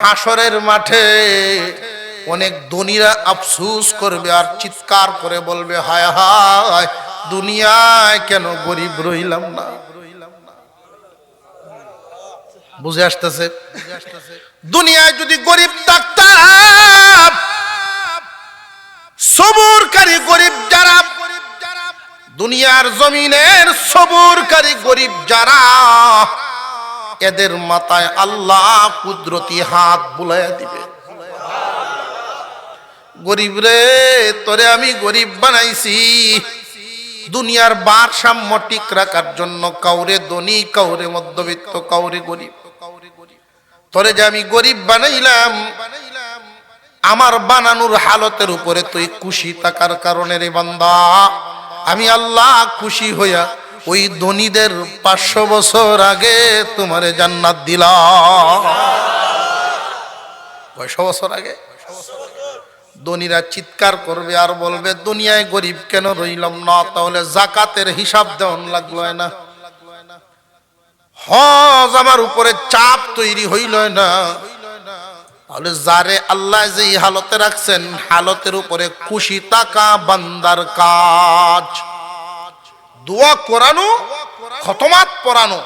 হাসরের মাঠে অনেক ধনীরা আফসোস করবে আর চিৎকার করে বলবে, হায় হায়, দুনিয়ায় কেন গরিব রইলাম না। বুঝে আসতেছে? দুনিয়ায় যদি গরিব থাকতাম, সবুরকারী গরিব যারা, দুনিয়ার জমিনের সবুরকারী গরিব যারা, এদের মাথায় আল্লাহ কুদরতি হাত বুলাইয়া দিবে। গরিব রে, তোরে আমি গরিব বানাইছি দুনিয়ার ভারসাম্য ঠিক রাখার জন্য। কাউরে ধনী, কাউরে মধ্যবিত্ত, কাউরে গরিব। তোরে যে আমি গরিব বানাইলাম, আমার বানানোর হালতের উপরে তুই খুশি থাকার কারণে রে বান্দা, আমি আল্লাহ খুশি হইয়া ওই ধনীদের 500 বছর আগে তোমারে জান্নাত দিলাম। 500 বছর আগে ধনীরা চিৎকার করবে আর বলবে, দুনিয়ায় গরিব কেন রইলাম না। তাহলে জাকাতের হিসাব দেওয়ান লাগলো না, হজ আমার উপরে চাপ তৈরি হইল না। তাহলে যারে আল্লাহ যেই হালতে রাখছেন, হালতের উপরে খুশি থাকা বান্দার কাজ। দোয়া করানো, খতমাত পড়ানো,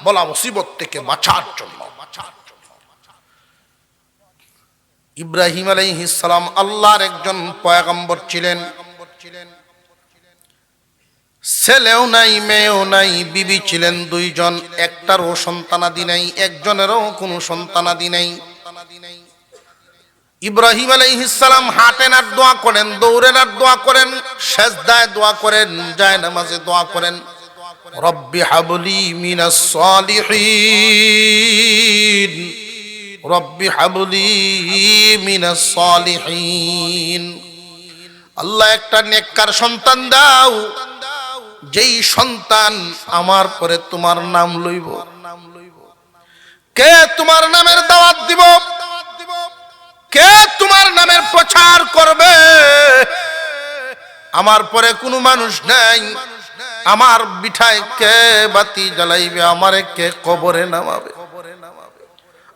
বলা মুসিবত থেকে বাঁচার জন্য। ইব্রাহিম আলাইহিস সালাম আল্লাহর একজন পয়গম্বর ছিলেন। ছেলেও নাই, মেয়েও নাই, বিবি ছিলেন 2 জন, একটারও সন্তানাদি নাই, একজনেরও কোনো সন্তানাদি নাই। ইব্রাহিম আলাইহিস সালাম হাঁটেন আর দোয়া করেন, দৌড়েন আর দোয়া করেন, সেজদায় দোয়া করেন, যায় নামাজে দোয়া করেন, রব্বি হাবলি মিনাস সালিহিন, রব্বি হাবলি মিনাস সালিহিন। আল্লাহ একটা নেককার সন্তান দাও, যেই সন্তান আমার পরে তোমার নাম লইব। কে তোমার নামের দাওয়াত দিব? কে তোমার নামের প্রচার করবে? আমার পরে কোনো মানুষ নাই। আমার বিঠায় কে বাতি জ্বালাইবে? আমারে কে কবরে নামাবে?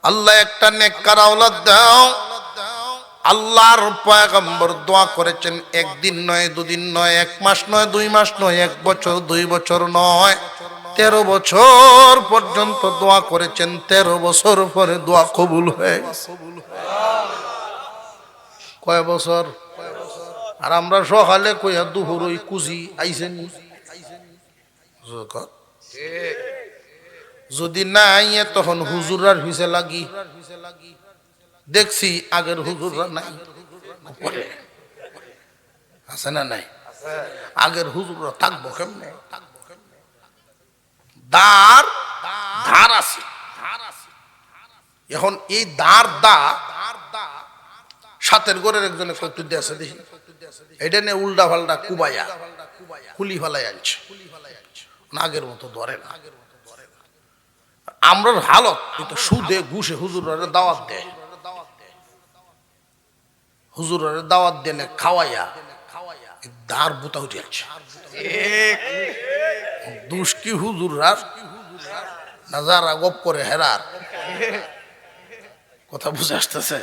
আল্লাহ একটা নেককার আওলাদ দাও। আল্লাহর পয়গম্বর দোয়া করেছেন, 1 দিন নয়, 2 দিন নয়, 1 মাস নয়, 2 মাস নয়, 1 বছর, 2 বছর নয়, 13 বছর পর্যন্ত দোয়া করেছেন। 13 বছর পরে দোয়া কবুল হয়ে গেছে। কয় বছর? আর আমরা সকালে কইয়া দুপুর ওই কুজি আইছেন। যদি না আইয়ে তখন হুজুরার হিসে লাগি। দেখছি আগের হুজুররা নাই, আছে না নাই? আগের হুজুররা থাকবো কেমনে? ধার ধার আছে। এখন এই ধার দা সাতের ঘরের একজনে কত দিয়েছে দেখি, এটা নিয়ে উল্টা ফাল্টা কুবাইয়া খুলি ফালাই আনছে। আগের মতো ধরে না। আমরা হালত কিন্তু সুদে ঘুষে হুজুরের দাওয়াত দেয়, হুজুরের দাওয়াত দিলে খাওয়াইয়া দার বুতা উঠে আছে। দুষ্কি হুজুররা না যারা গপ করে হেরার কথা বুঝে আসতেছে।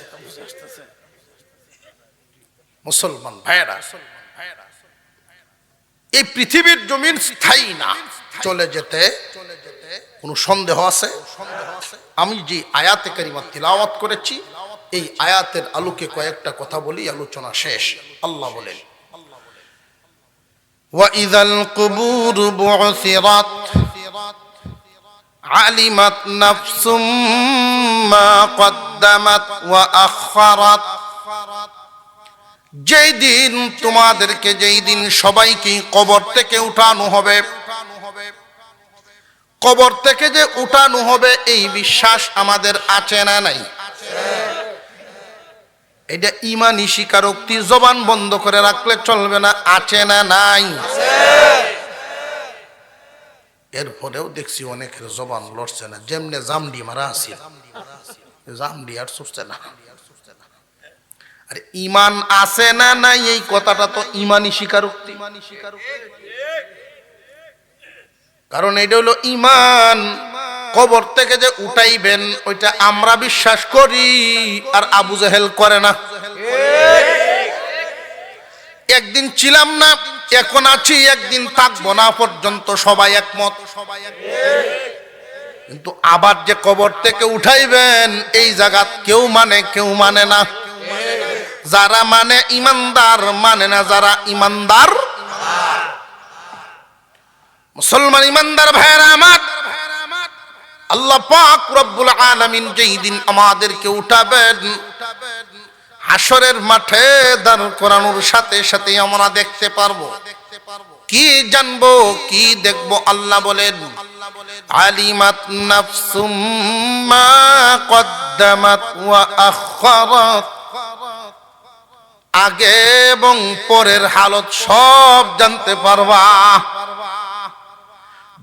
মুসলমান ভাইরা, এই পৃথিবীর জমিন স্থায়ী না, চলে যেতে কোনো সন্দেহ আছে? আমি যে আয়াতে কারিমা তিলাওয়াত করেছি, এই আয়াতের আলোকে কয়েকটা কথা বলি, আলোচনা শেষ। আল্লাহ বলেন, ওয়াইযাল কুবুরু বু'সিরাত আলিমাত নাফসুম মা কদ্দামাত ওয়া আখখারাত। যেই দিন তোমাদেরকে, যেই দিন সবাইকে কবর থেকে উঠানো হবে, কবর থেকে যে উঠানো হবে এই বিশ্বাস আমাদের আছে না নাই? এটা ঈমানি স্বীকারোক্তি, জবান বন্ধ করে রাখলে চলবে না। আছে না নাই? এরপরেও দেখছি অনেকের জবান লড়ছে না, যেমনে জামডি মারা আছে, জামডি আর চুষছে না। আরে ঈমান আছে না নাই এই কথাটা তো ঈমানি স্বীকারোক্তি। কারণ এটা হলো ঈমান। কবর থেকে যে উঠাইবেন ওইটা আমরা বিশ্বাস করি, আর আবু জেহেল করে না। একদিন ছিলাম না, এখন আছি, একদিন থাকবো না পর্যন্ত সবাই একমত। কিন্তু আবার যে কবর থেকে উঠাইবেন এই জায়গা কেউ মানে কেউ মানে না। যারা মানে ইমানদার, মানে না যারা ইমানদার। মুসলমান ইমানদার ভাইরা আমার, আল্লাহ পাক রব্বুল আলামিন যেই দিন আমাদেরকে উঠাবেন, হাসরের মাঠে দাঁড় করানোর সাথে সাথে আমরা দেখতে পারবো। কি জানবো, কি দেখবো? আল্লাহ বলেন, আলিমাত নাফসুম মা কদ্দামাত ওয়া আখারাত। আগে এবং পরের হালত সব জানতে পারবা।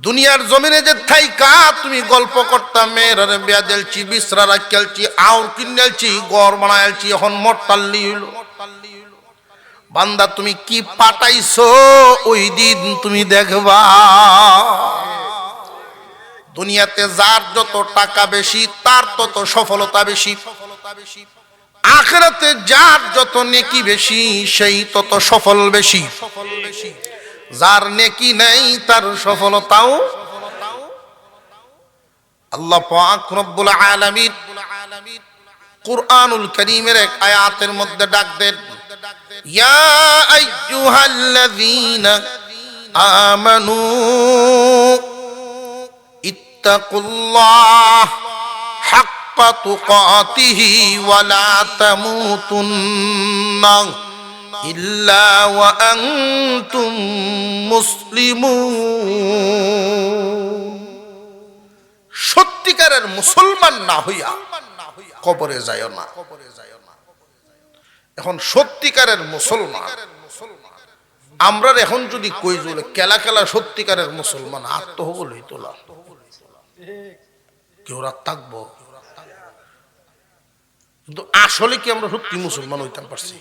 দুনিয়ার জমিনে যে থাইকা তুমি গল্প করতাম, মেয়েরারে বিয়া দিলছি, বিছরা রাখিয়ালছি, আউর কিনেলছি, ঘর বানাইলছি, এখন মরতাল্লি হইল। বান্দা তুমি কি পাঠাইছো ওই দিন তুমি দেখবা। দুনিয়াতে যার যত টাকা বেশি তার তত সফলতা বেশি, আখিরাতে যার যত নেকি বেশি সেই তত সফল বেশি। যার নেকি নেই তার সফলতাও। আল্লাহ পাক রব্বুল আলামিন কুরআনুল কারীমের এক আয়াতের মধ্যে ডাক দেন, ইয়া আইয়ুহাল্লাযীনা আমানু ইত্তাকুল্লাহ হাক্কা তুকাতিহি ওয়া লা তামুতুন্না ইল্লা ওয়া আনতুম মুসলিমুন। সত্যিকারের মুসলমান না হইয়া কবরে যায় না। এখন সত্যিকারের মুসলমান আমরা এখন যদি কই জলে কেলা কেলা সত্যিকারের মুসলমান আত্মহবলই তোলা, কেউ রাত থাকবো। কিন্তু আসলে কি আমরা সত্যি মুসলমান হইতে পারছি?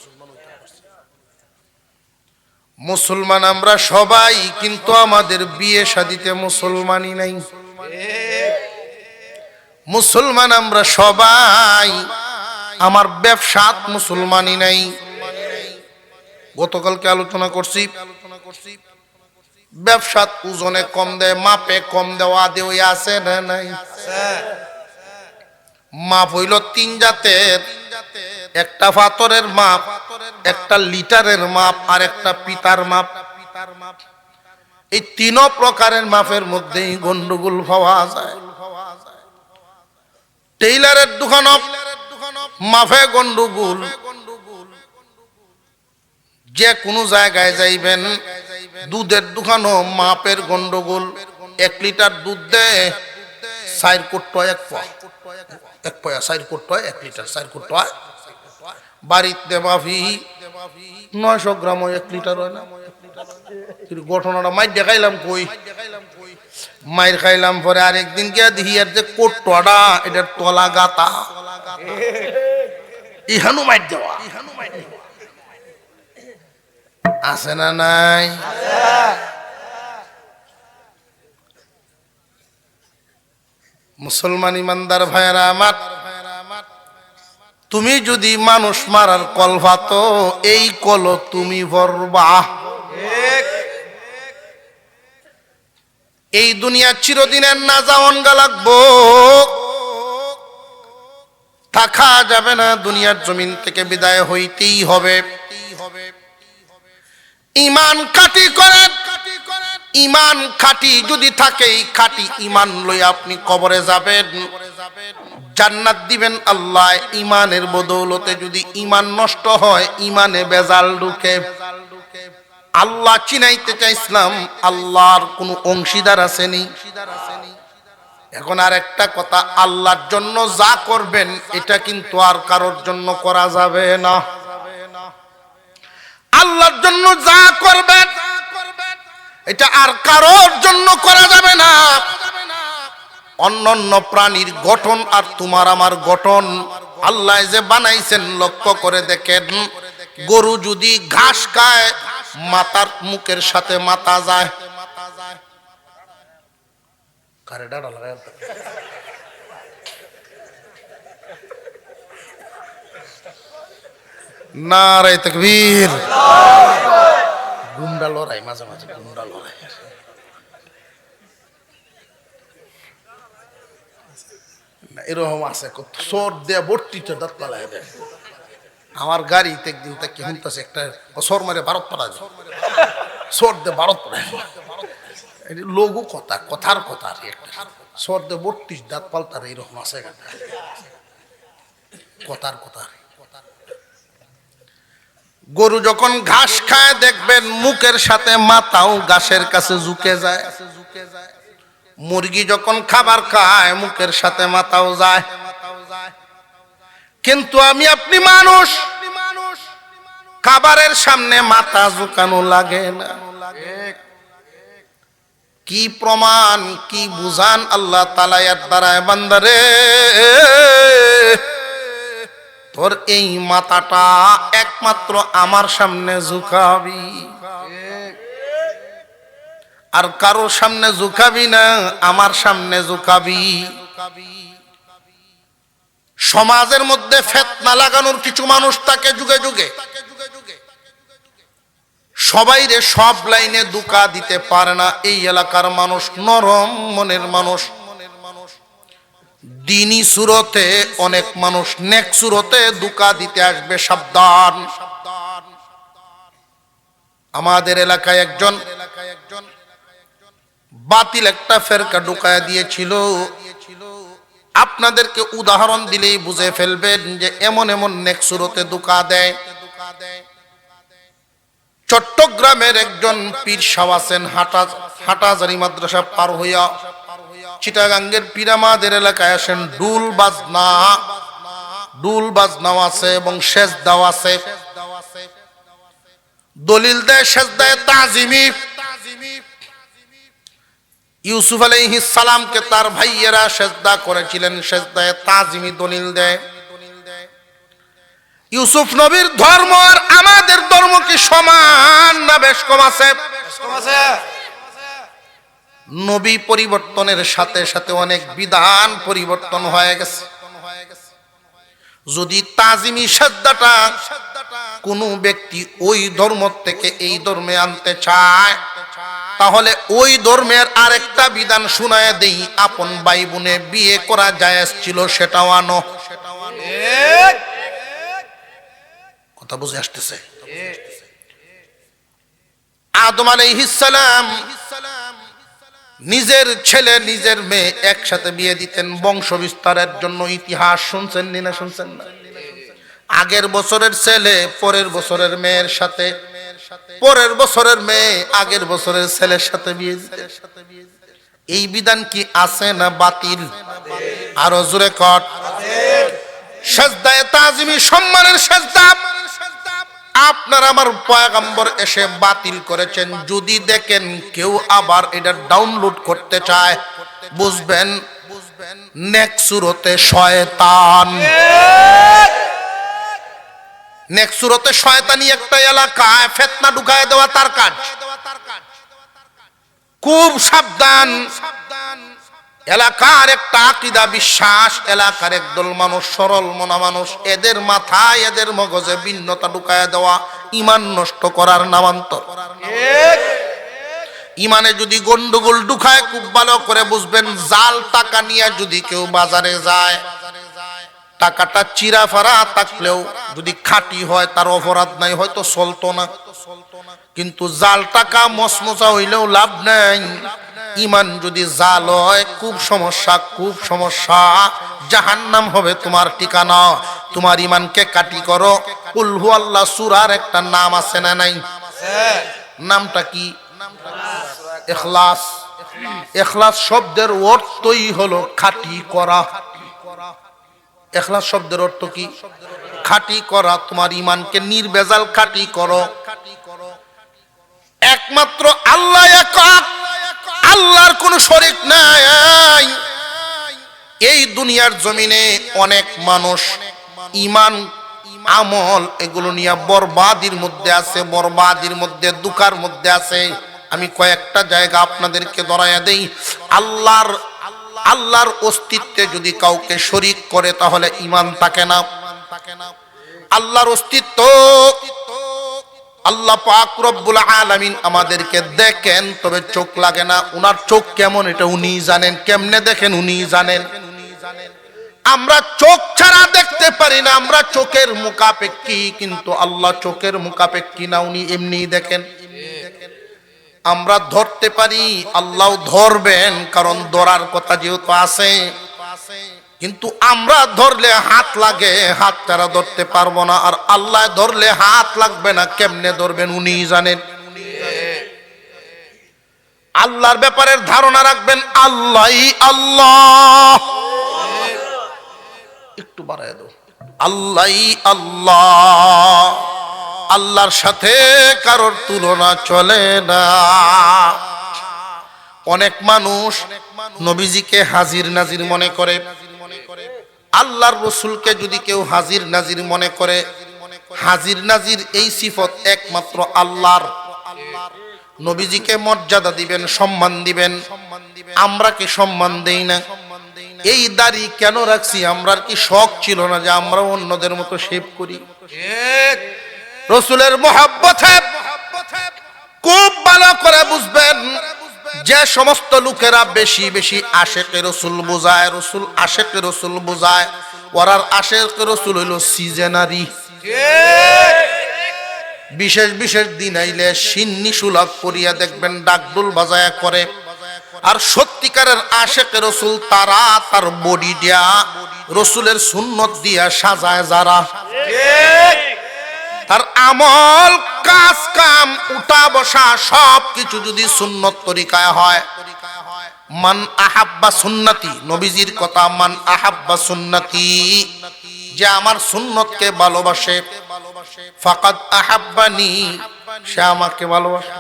মুসলমান আমরা সবাই, কিন্তু আমাদের বিয়ে শাদিতে মুসলমানই নাই। মুসলমান আমরা সবাই, আমার ব্যবসাত মুসলমানই নাই। গতকালকে আলোচনা করছি, ব্যবসাত ওজনে কম দেয়, মাপে কম দেওয়া দেওয়া আছে না নাই? মাপ হইল তিন জাতের, একটা পাথরের মাপ, একটা লিটারের মাপ, আর একটা পিতার মাপ। এই তিন প্রকারের মাপের মধ্যেই গন্ডগোল পাওয়া যায়। টেইলারের দোকান মাপে গন্ডগোল, যে কোনো জায়গায় যাইবেন, দুধের দোকানও মাপের গন্ডগোল। 1 লিটার দুধ দেয় 4 কোট 1 পয়া, 1 পয়া 4 কোট 1 লিটার 4 কোট। বাড়িতে মাফি 900 গ্রাম 1 লিটার হয় না। ঘটনাটা মাইর দেখাইলাম, কই মাইর খাইলাম পরে আরেকদিন গিয়া দেখি আর যে কোটটা এটার তলা গাতা, ইহানু মাইর দেওয়া আছে না নাই? মুসলমান ইমানদার ভাইরা আমার, তুমি যদি মানুষ মারার কল ভাতো, এই কল তুমি ভরবা। এই দুনিয়া চিরদিনের না যাওয়ানগা লাগবো, থাকা যাবে না, দুনিয়ার জমিন থেকে বিদায় হইতেই হবে। ইমান খাঁটি করেন, ইমান খাঁটি যদি থাকে, এই খাঁটি ইমান লই আপনি কবরে যাবেন, জান্নাত দিবেন আল্লাহ। ইমানের বদৌলতে যদি ইমান নষ্ট হয়, ইমানে বেজাল ঢুকে। আল্লাহ চিনাইতে চাইছিলাম, আল্লাহর কোন অংশীদার আসেনি। এখন আর একটা কথা, আল্লাহর জন্য যা করবেন এটা কিন্তু আর কারোর জন্য করা যাবে না। আল্লাহর জন্য যা করবেন এটা আর কারোর জন্য করা যাবে না। অন্যান্য প্রাণীর গঠন আর তোমার আমার গঠন আল্লাহ যে বানাইছেন, লক্ষ্য করে দেখেন, গরু যদি ঘাস খায় মাথার মুখের সাথে মাথা যায়, কারে ডাড়া লাগাই নারে তাকবীর। গুন্ডা লড়াই, মাঝে মাঝে গুন্ডা লড়াই। এরকম আছে চোর দিয়ে বর্তিতে দাঁত পালায় দেয়। আমার গাড়িতে একদিন তাকে শুনতেছে একটা চোর মারে ভারত পালা যায়, চোর দিয়ে ভারত পালায়। লঘু কথা, কথার কথা আর একটা চোর দিয়ে 32 দাঁত পালতার এরকম আছে কথার কথা। গরু যখন ঘাস খায় দেখবেন মুখের সাথে মাথাও ঘাসের কাছে ঝুঁকে যায়। মুরগি যখন খাবার খায় মুখের সাথে মাথাও যায়। কিন্তু আমি আপনি মানুষ, খাবারের সামনে মাথা ঝুঁকানো লাগে না। কি প্রমাণ, কি বুঝান আল্লাহ তাআলা এর দ্বারা, বান্দারে তোর এই মাথাটা একমাত্র আমার সামনে ঝুঁকাবি, আর কারো সামনে ঝুঁকাবি না, আমার সামনে ঝুঁকাবি। সমাজের মধ্যে ফিতনা লাগানোর কিছু মানুষ থাকে যুগে যুগে, সবাই রে সব লাইনে ধোঁকা দিতে পারে না। এই এলাকার মানুষ নরম মনের মানুষ, দিনী সুরতে অনেক মানুষ নেক সুরতে ধোঁকা দিতে আসবে, সাবধান। আমাদের এলাকায় একজন বাতিল একটা ফেরকা ঢুকায় দিয়েছিল। আপনাদেরকে উদাহরণ দিলেই বুঝে ফেলবেন যে এমন এমন নেক সুরতে ধোঁকা দেয়। চট্টগ্রামের একজন পীর সাহেব আছেন, হাটাজারি মাদ্রাসা পার হইয়া চিটাগাঙ্গের পীরামাদের এলাকায় আসেন। ডুল বাজনাও আছে এবং সেজদাও আছে। দলিল দেয় সেজদায়ে তাজিমি। ইউসুফ আলাইহিস সালামকে তার ভাইয়েরা সেজদা করেছিলেন, সেজদায়ে তাজিমি দলিল দেয়। ইউসুফ নবীর ধর্ম আর আমাদের ধর্ম কি সমান না বেশ কম আছে? নবী পরিবর্তনের সাথে সাথে অনেক বিধান পরিবর্তন হয়ে গেছে। যদি তাজিমি সেজদাটা কোন ব্যক্তি ওই ধর্ম থেকে এই ধর্মে আনতে চায়, তাহলে ওই ধর্মের আরেকটা বিধান শুনায় দেই। আপন ভাই বোনে বিয়ে করা জায়েজ ছিল, সেটাও আনো। কথা বুঝে আসতেছে? আদম আলাইহিস সালাম নিজের ছেলে নিজের মেয়ে একসাথে বিয়ে দিতেন বংশ বিস্তারের জন্য। ইতিহাস শুনছেন না শুনছেন না? আগের বছরের ছেলে পরের বছরের মেয়ের সাথে, পরের বছরের মেয়ে আগের বছরের ছেলের সাথে বিয়ে দিতেন। এই বিধান কি আছে না বাতিল? আরো জোরে কর। সেজদায়ে তাজিমি সম্মানের সেজদা আপনার আমার পয়গম্বর এসে বাতিল করেছেন। যদি দেখেন কেউ আবার এটা ডাউনলোড করতে চায়, বুঝবেন নেক সুরতে শয়তান। নেক সুরতে শয়তানি একটা এলাকায় ফিতনা ঢুকায় দেওয়া তার কাজ। খুব সাবধান। এলাকার একটা আকীদা বিশ্বাস, এলাকার একদল মানুষ সরল মনা মানুষ, এদের মাথায় এদের মগজে ভিন্নতা ঢুকায় দেওয়া ঈমান নষ্ট করার নামান্তর। ঈমানে যদি গন্ডগোল ঢুকায় খুব ভালো করে বুঝবেন, জাল টাকা নিয়ে যদি কেউ বাজারে যায়, টাকাটা চিরাফারা থাকলেও যদি খাঁটি হয় তার অপরাধ নাই, হয়তো চলতো না। কিন্তু জাল টাকা মসমসা হইলেও লাভ নাই। ঈমান যদি জাল হয় খুব সমস্যা, খুব সমস্যা। জাহান্নাম হবে তোমার ঠিকানা। তোমার ঈমানকে কাটি করো। কুল হুয়াল্লাহ সূরার একটা নাম আছে না নাই? নামটা কি? ইখলাস। ইখলাস শব্দের অর্থই হলো খাঁটি করা। ইখলাস শব্দের অর্থ কি? খাঁটি করা। তোমার ঈমানকে নির্ভেজাল খাঁটি করো। একমাত্র আল্লাহ একক, আল্লাহর কোনো শরীক নাই। এই দুনিয়ার জমিনে অনেক মানুষ ঈমান আমল এগুলো নিয়ে বরবাদির মধ্যে আছে, বরবাদির মধ্যে দুঃখার মধ্যে আছে। আমি কয়েকটা জায়গা আপনাদেরকে ধরাইয়া দেই। আল্লাহর আল্লাহর অস্তিত্বে যদি কাউকে শরীক করে তাহলে ঈমান থাকে না। আল্লাহর অস্তিত্ব, আল্লাহ পাক রব্বুল আলামিন আমাদেরকে দেখেন, তবে চোখ লাগে না। উনার চোখ কেমন এটা উনি জানেন, কেমনে দেখেন উনি জানেন। আমরা চোখ ছাড়া দেখতে পারি না, আমরা চোখের মুখাপেক্ষী, কিন্তু আল্লাহ চোখের মুখাপেক্ষী না, উনি এমনি দেখেন। আমরা ধরতে পারি, আল্লাহ ধরবেন, কারণ ধরার কথা যেহেতু আছে, কিন্তু আমরা ধরলে হাত লাগে, হাত ছাড়া ধরতে পারবো না। আর আল্লাহ ধরলে হাত লাগবে না, কেমনে ধরবেন উনি জানেন। আল্লাহর ব্যাপারে ধারণা রাখবেন, আল্লাহই আল্লাহ। একটু বাড়ায় দাও, আল্লাহই আল্লাহ। আল্লাহর সাথে কারোর তুলনা চলে না। অনেক মানুষ নবীজিকে হাজির নাজির মনে করে। আল্লাহর রাসূলকে যদি কেউ হাজির নাজির মনে করে, হাজির নাজির এই সিফত একমাত্র আল্লাহর। নবীজিকে মর্যাদা দিবেন, সম্মান দিবেন, আমরা কি সম্মান দেই না? এই দাড়ি কেন রাখছি? আমরা কি শখ ছিল না যে আমরা অন্যদের মতো শেভ করি? রাসূলের মহব্বতে খুব ভালো করে বুঝবেন, যে সমস্ত লোকেরা বেশি বেশি আশেকে রাসূল বোঝায়, রাসূল আশেকে রাসূল বোঝায়, ওরার আশেকে রাসূল হইল সিজনারি। বিশেষ বিশেষ দিন আইলে সিন্নি সুলাক করিয়া দেখবেন ডাকডোল বাজায়া করে। আর সত্যিকারের আশেকে রাসূল তারা তার বডি দিয়া রাসূলের সুন্নত দিয়া সাজায় যারা। তার আমল কাজ কাম উঠা বসা সব কিছু যদি সুন্নত তরিকায় হয়। মান আহাব্বা সুন্নতি, নবীজির কথা, মান আহাব্বা সুন্নতি, যে আমার সুন্নতকে ভালোবাসে, ফাকাদ আহাব্বানি, সে আমাকে ভালোবাসে।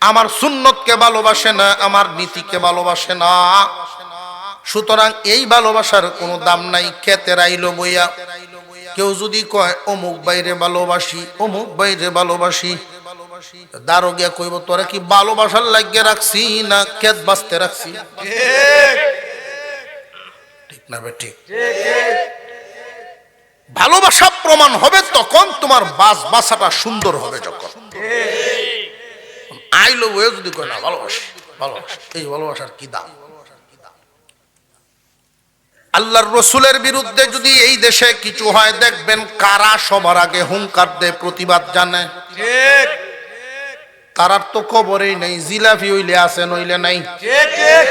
আমার সুন্নতকে ভালোবাসে না, আমার নীতিকে ভালোবাসে না। সুতরাং এই ভালোবাসার কোনো দাম নাই। খেতে রাইল বইয়া কেউ যদি কয় অমুক বাইরে ভালোবাসি, অমুক বাইরে ভালোবাসি, দারোগিয়া কইব তোরা কি ভালোবাসার লাগিয়ে রাখছি না খেত বাঁচতে রাখছি? ঠিক না বে ঠিক? ভালোবাসা প্রমাণ হবে তখন তোমার বাসাটা সুন্দর হবে। যখন আইলো বইয়া যদি কয় না ভালোবাসি, ভালোবাসি, এই ভালোবাসার কি দাম? আল্লাহর রাসূলের বিরুদ্ধে যদি এই দেশে কিছু হয়, দেখবেন কারা সবার আগে হুঙ্কার দেয়, প্রতিবাদ জানায়। ঠিক, তারার তো খবরই নাই, জিলাপি হইলে আছে নইলে নাই। ঠিক ঠিক,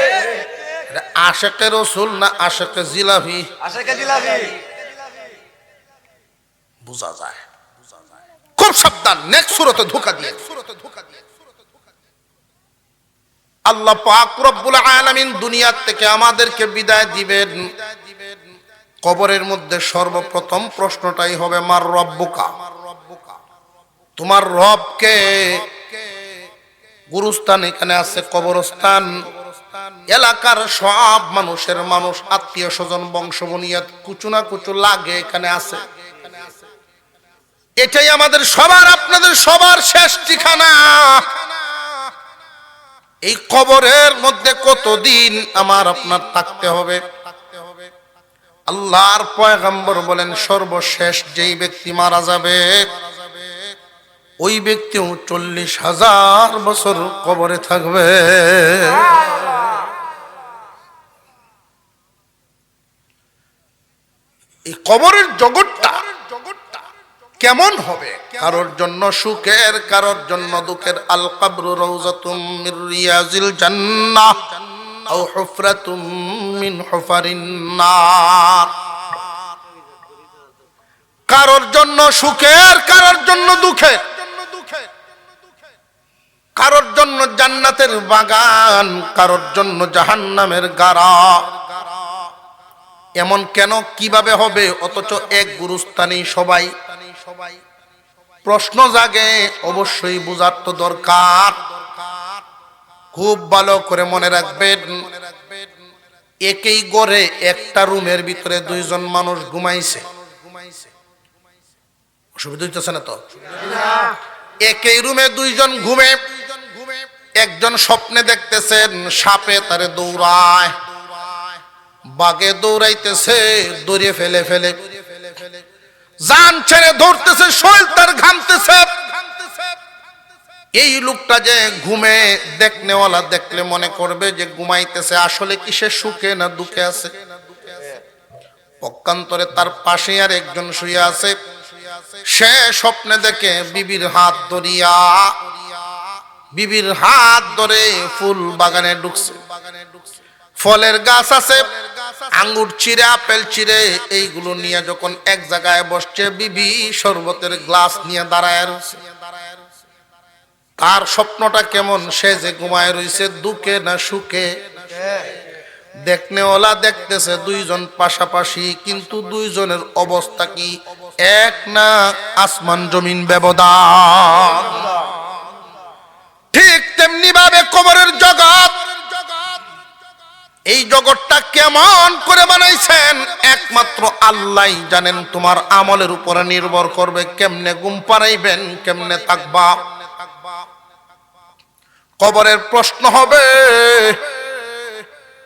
আশেকে রাসূল না আশেকে জিলাপি? আশেকে জিলাপি বুঝা যায়। খুব সাবধান, নেক্সট সূরাতে ধোঁকা দিয়ে। আল্লাহ পাক রব্বুল আলামিন দুনিয়া থেকে আমাদেরকে বিদায় দিবেন। কবরের মধ্যে সর্বপ্রথম প্রশ্নটাই হবে মার রব্বুকা, তোমার রব কে? গুরুস্থান এখানে আছে, কবরস্থান। এলাকার সব মানুষের মানুষ, আত্মীয় স্বজন, বংশ বুনিয়াদ কুচু না কুচু লাগে এখানে আছে। এটাই আমাদের সবার, আপনাদের সবার শেষ ঠিকানা। এই কবরের মধ্যে কতদিন আমার আপনার থাকতে হবে? আল্লাহর পয়গম্বর বলেন সর্বশেষ যেই ব্যক্তি মারা যাবে ওই ব্যক্তিও 40,000 বছর কবরে থাকবে। এই কবরের জগৎটা কেমন হবে? কারোর জন্য সুখের, কারোর জন্য দুঃখের। আল কবরু রাউযাতুম মির রিয়াজিল জান্নাহ আও হুফরাতুম মিন হুফারিন নার। কারোর জন্য সুখের, কারোর জন্য দুঃখের, কারোর জন্য জান্নাতের বাগান, কারোর জন্য জাহান্নামের গাড়া। এমন কেন, কিভাবে হবে? অথচ এক গুরুস্থানে সবাই। প্রশ্ন জাগে, অবশ্যই বোঝার তো দরকার। খুব ভালো করে মনে রাখবেন, একই ঘরে একটা রুমের ভিতরে দুইজন মানুষ ঘুমাইছে। অসুবিধা হইতেছে না তো? একই রুমে দুইজন ঘুমে, একজন স্বপ্নে দেখতেছেন সাপে তারে দৌড়ায়, বাঘে দৌড়াইতেছে, দৌড়ে ফেলে ফেলে জান ছেড়ে দৌড়তেছে, শরীর তার ঘামতেছে। এই লোকটা যে ঘুমে দেখনেওয়ালা দেখলে মনে করবে যে ঘুমাইতেছে, আসলে কি সে সুখে না দুঃখে আছে? পক্ষান্তরে তার পাশে আর একজন শুয়ে আছে, সে স্বপ্নে দেখে বিবির হাত ধরিয়া, বিবির হাত ধরে ফুল বাগানে ঢুকছে। ফলের গাছ আছে, আঙ্গুর চিড়ে, আপেল চিড়ে, এইগুলো নিয়ে যখন এক জায়গায় বসছে, বিবি শরবতের গ্লাস নিয়ে দাঁড়ায় রয়েছে। তার স্বপ্নটা কেমন? সে যে ঘুমায় রয়েছে, দুঃখে না সুখে? দেখনেওয়ালা দেখতেছে দুইজন পাশাপাশি, কিন্তু দুইজনের অবস্থা কি এক না? আসমান জমিন ব্যবধান। ঠিক তেমনি ভাবে কবরের জগৎ, এই জগৎটা কেমন করে বানাইছেন একমাত্র আল্লাহই জানেন। তোমার আমলের উপরে নির্ভর করবে কেমনে ঘুম পাড়াইবেন, কেমনে থাকবা। কবরের প্রশ্ন হবে,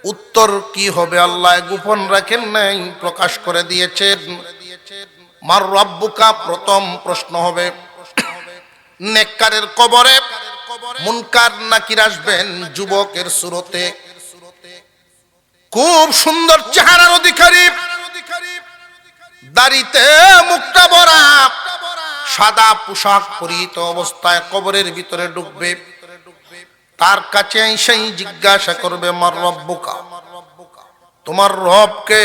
উত্তর কি হবে আল্লাহ গোপন রাখেন নাই, প্রকাশ করে দিয়েছেন। মার রব্বুকা প্রথম প্রশ্ন হবে। নেককারের কবরে মুনকার নাকির আসবেন যুবকের সুরতে, খুব সুন্দর চেহারার অধিকারী, দাড়িতে মুখটা ভরা, সাদা পোশাক পরিহিত অবস্থায় কবরের ভিতরে ঢুকবে। তার কাছে এসেই জিজ্ঞাসা করবে, মার রব্বুকা, তোমার রবকে?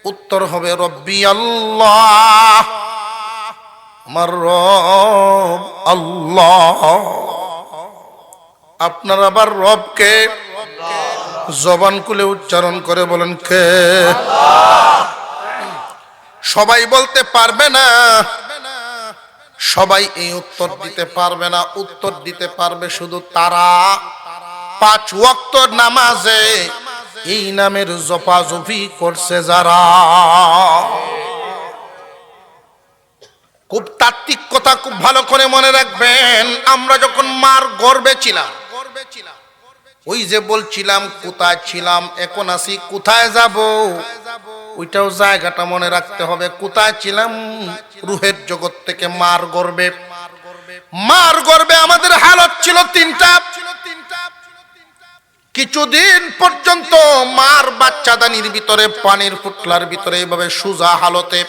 উত্তর হবে, রব্বি আল্লাহ, আমার রব আল্লাহ। আপনার আবার রবকে? জবান খুলে উচ্চারণ করে বলেন, কে? সবাই বলতে পারবে না, সবাই এই উত্তর দিতে পারবে না। উত্তর দিতে পারবে শুধু তারা 5 ওয়াক্ত নামাজে এই নামের জপাজপি করছে যারা। খুব তাত্ত্বিক কথা খুব ভালো করে মনে রাখবেন। আমরা যখন মার গর্ভে ছিলাম, ওই যে বলছিলাম কোথায় ছিলাম, এখন আছি কোথায় যাব, ওইটাও জায়গাটা মনে রাখতে হবে। কোথায় ছিলাম? রুহের জগৎ থেকে মার গর্ভে। মার গর্ভে আমাদের হালত ছিল 3টা। কিছুদিন পর্যন্ত মার বাচ্চাদানির ভিতরে, পানির পুটলার ভিতরে এইভাবে সোজা হালতে,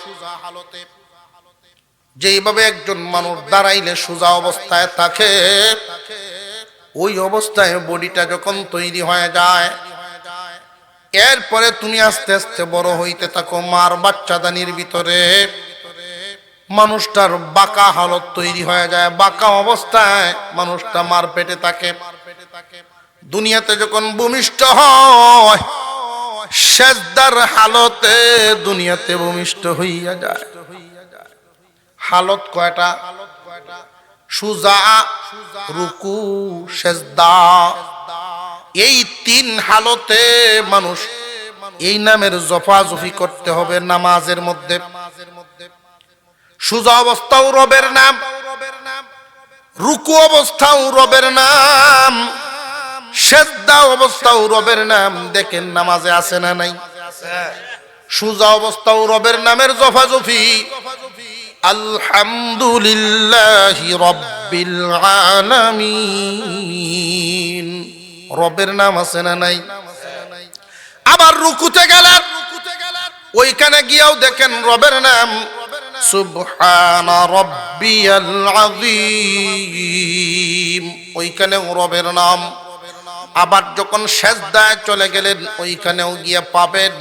যেইভাবে একজন মানুষ দাঁড়াইলে সোজা অবস্থায় থাকে, ওই অবস্থায় বডিটা যখন তৈরি হয়ে যায়, এরপরে তুমি আস্তে আস্তে বড় হইতে থাকো। মার বাচ্চাদানির ভিতরে মানুষটার বাঁকা হালত তৈরি হয়ে যায়, বাঁকা অবস্থায় মানুষটা মার পেটে থাকে। দুনিয়াতে যখন ভূমিষ্ঠ হয়, সেজদার হালতে দুনিয়াতে ভূমিষ্ঠ হইয়া যায়। হালত কয়টা? সুজা, রুকু, সেজদা। এই 3 হালতে মানুষ এই নামের জপাজপি করতে হবে নামাজের মধ্যে। সুজা অবস্থাও রবের নাম, রুকু অবস্থাও রবের নাম, সেজদা অবস্থাও রবের নাম। দেখেন নামাজে আছে না নাই? সুজা অবস্থাও রবের নামের জপাজপি, আলহামদুলিল্লাহি রাব্বিল আলামিন, রবের নাম আছে না নাই? আবার রুকুতে গেলেন, ওইখানে গিয়েও দেখেন রবের নাম, সুবহানা রাব্বিয়াল আযীম, ওইখানেও রবের নাম। আবার যখন সেজদায় চলে গেলেন, ওইখানেও গিয়ে পাবেন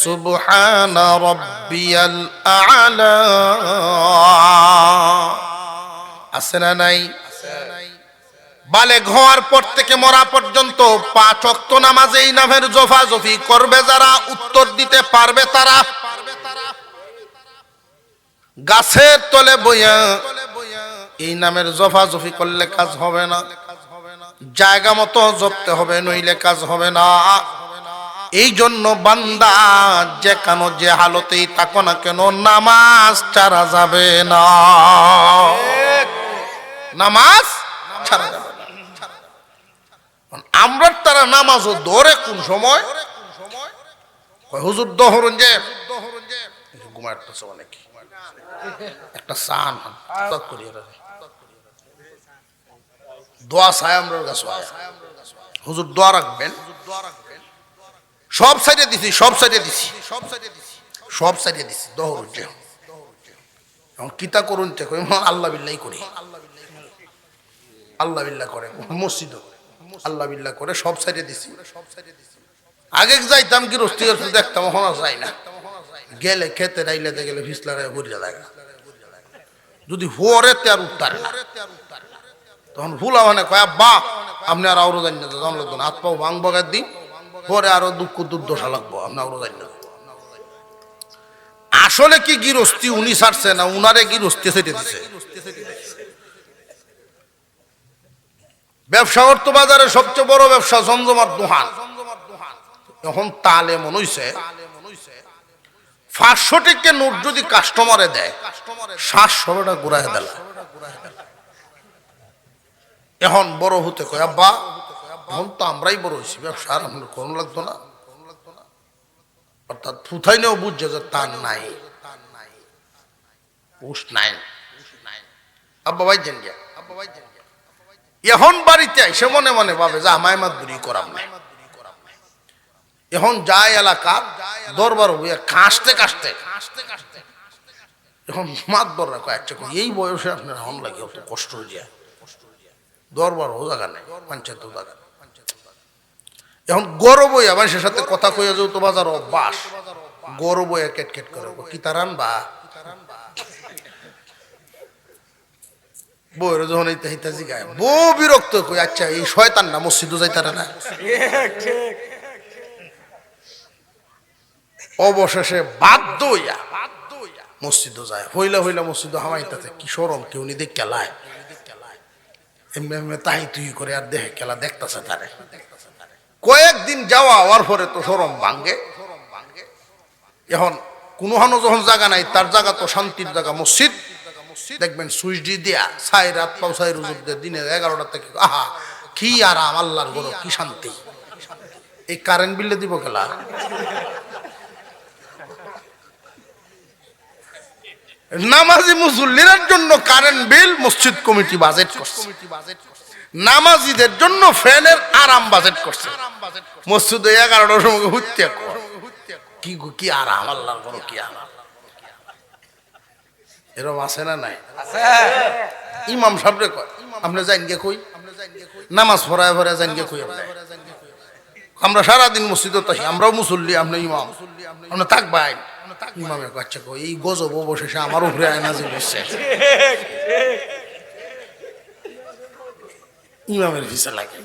সুবহানা রাব্বিয়াল আ'লা। আছে না নাই? বালেগ হওয়ার পর থেকে মরা পর্যন্ত 5 ওয়াক্ত নামাজে এই নামের জপাজপি করবে যারা, উত্তর দিতে পারবে তারা। গাছের তলে বইয়া এই নামের জপাজপি করলে কাজ হবে না, জায়গা মতো জপতে হবে, নইলে কাজ হবে না। এই জন্য বান্দা যেখানে যে হালতেই থাকো না কেন, নামাজ ছাড়া যাবে না, নামাজ ছাড়া যাবে না। আমরা তারা নামাজও ধরে কোন সময় হুজুর দহরন যে ঘুমাইতেছে অনেক একটা সান দোয়া চাই আমরা কাছে হুজুর দোয়া রাখবেন সব সাইডে দিছি দহরন যে এখন কিতা করুন আল্লাহ বিল্লাহ করি আল্লাহ বিল্লাহ করে মসজিদ আল্লাহ বিল্লাহ করে সব সাইডে দিছি আগে যাইতাম কি রস্তি দেখতাম এখন আর যাই না গেলে খেতে রাইলেতে গেলে ফিসলারে ঘুরিয়া লাগা যদি হুয়ারে আর উত্তারে না তখন ভুলা মানে কয়া বা আপনি আর আরো জানি না জান লাগতো না হাত পাও ভাঙ বগার দিন পরে আরো দুঃখ দুর্দশা লাগবো আপনি আরো জানি না আসলে কি গিরস্তি উনি ছাড়ছে না উনারে গিরস্তি ছেটে দিছে ব্যবসা অর্থ বাজারে সবচেয়ে বড় ব্যবসা জমজমার দোকান এখন তালে মনে হইছে 500 টাকা নোট যদি কাস্টমারে দেয় 700 টাকা ঘুরায় দিল এখন বড় হতে কয় আব্বা এখন তো আমরাই বড় হয়েছি ব্যবসা আর আমরা কোন লাগতো না অর্থাৎ ফুথাই নেও বুঝছে যে তার নাই আব্বা ভাই জেন গিয়া এখন বাড়িতে আইসে মনে মনে ভাবে যে আমায় মাদুরি করাম নাই এখন যায় এলাকা দরবার হইয়া কাশতে এখন মাতবর রাখো একটা এই বয়সে আপনার হন লাগে অত কষ্ট হয়ে দরবার ও জায়গা নেই পঞ্চায়েত জায়গা এখন গরব হইয়া মানুষের সাথে কথা কইয়া যেত বাজার অভ্যাস গরব হইয়া কেট করে কি তারান বা বউরে যখন এইটা জিগায় বউ বিরক্ত কই আচ্ছা এই শয়তান না মসজিদও যাইতারে না অবশেষে বাধ্য হইয়া মসজিদও যায় হইলা মসজিদ হামাইতাছে কি শরম কেউ নি দেখ খেলায় এমনি তাই তুই করে আর দেখে খেলা দেখতেছে তারে কয়েকদিন যাওয়া হওয়ার পরে তো শরম ভাঙ্গে এখন কোনো হানো যখন জায়গা নাই তার জায়গা তো শান্তির জায়গা মসজিদ দেখবেন সুইচ ডি দিয়া ছাই রাত পাও ছাই রুজুর দিয়ে দিনে 11টা থেকে আহা কি আরাম আল্লাহর গরো কি শান্তি এই কারেন্ট বিলে দিব খেলা নামাজি মুসল্লিদের জন্য কারেন্ট বিল মসজিদ কমিটি বাজেট করছে নামাজিদের জন্য ফ্যানের আরাম বাজেট করছে মসজিদে 11টার সময় হুত্যা কি আরাম আল্লাহর গরো কি আরাম এরকম আছে না নাই ইমাম সাহেবরে কয় আপনি যাইন গে কই নামাজ পড়ায় যাইন গে কই আমরা সারাদিন মসজিদে থাকি আমরাও মুসল্লি আপনি ইমাম আপনি থাকবাই ইমামের কাছে কই এই গজব অবশেষে আমার উপরে নাজিল হচ্ছে ইমামের ভিসা লাগে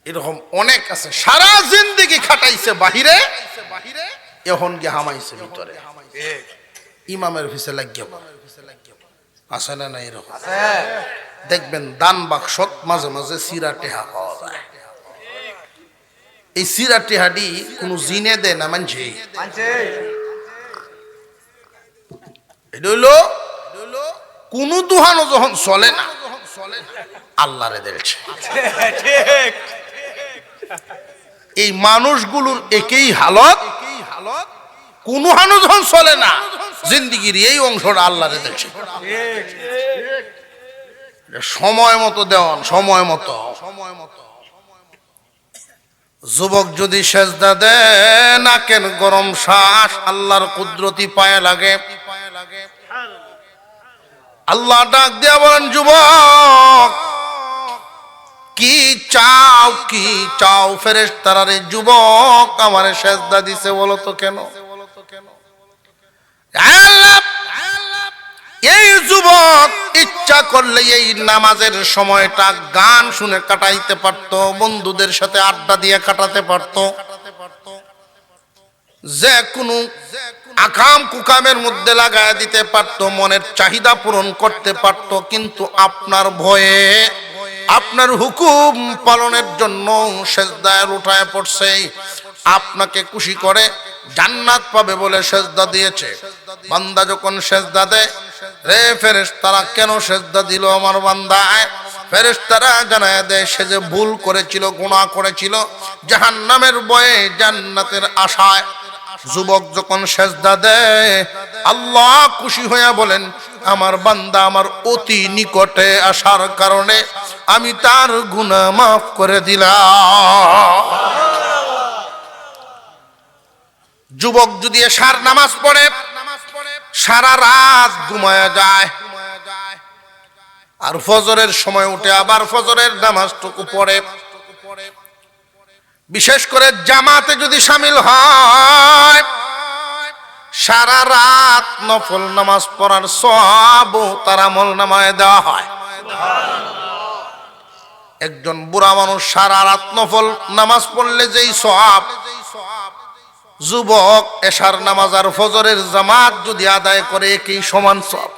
এরকম অনেক আছে সারা জিন্দেগি খাটাইছে বাহিরে এখন গিয়ে হামাইছে ভিতরে ইমামের ভিসা লাগিয়ে আছে না নাই এরকম দেখবেন দান বাক্সত মাঝে মাঝে সিরা টেহা পাওয়া যায় এই সিরা টেহাডি কোন জিনে দেয় না মানছে এটা হইলো কোন দুহানো যখন চলে না আল্লাহরে দেখছে এই মানুষগুলোর একই হালত কোন হানো যখন চলে না জিন্দিগির এই অংশটা আল্লাহরে দেখছে সময় মতো দেওয়ান সময় মতো যুবক যদি সেজদা দেয় নাকের গরম শ্বাস আল্লাহর কুদরতি পায়ে লাগে আল্লাহ ডাক দিয়া বলেন যুবক কি চাও ফেরেশতারা রে যুবক আমারে সেজদা দিছে বলো তো কেন এই যুবক ইচ্ছা করলে এই নামাজের সময়টা গান শুনে কাটাইতে পারতো বন্ধুদের সাথে আড্ডা দিয়ে কাটাতে পারতো যে কোনো আকাম কুকামের মধ্যে লাগায় দিতে পারতো মনের চাহিদা পূরণ করতে পারতো কিন্তু আপনার ভয়ে আপনার হুকুম পালনের জন্য সেজদায় লুটায় পড়ছে আপনাকে খুশি করে জান্নাত পাবে বলে সেজদা দিয়েছে বান্দা যখন সেজদা দেয় রে ফেরেশতারা কেন সেজদা দিল আমার বান্দায় ফেরেশতারা জানায় দেয় সে যে ভুল করেছিল, গুনাহ করেছিল, জাহান্নামের ভয়ে জান্নাতের আশায় যুবক যখন সেজদা দেয়, আল্লাহ খুশি হয়ে বলেন, আমার বান্দা আমার অতি নিকটে আসার কারণে আমি তার গুনাহ মাফ করে দিলাম। যুবক যদি এশার নামাজ পড়ে সারা রাত ঘুমায়া যায়, আর ফজরের সময় উঠে আবার ফজরের নামাজটুকু পড়ে, বিশেষ করে জামাতে যদি শামিল হয়, সারা রাত নফল নামাজ পড়ার সওয়াব তার আমলনামায় দেওয়া হয়। একজন বুড়া মানুষ সারা রাত নফল নামাজ পড়লে যেই সওয়াব, যুবক এশার নামাজ আর ফজরের জামাত যদি আদায় করে একই সমান সওয়াব।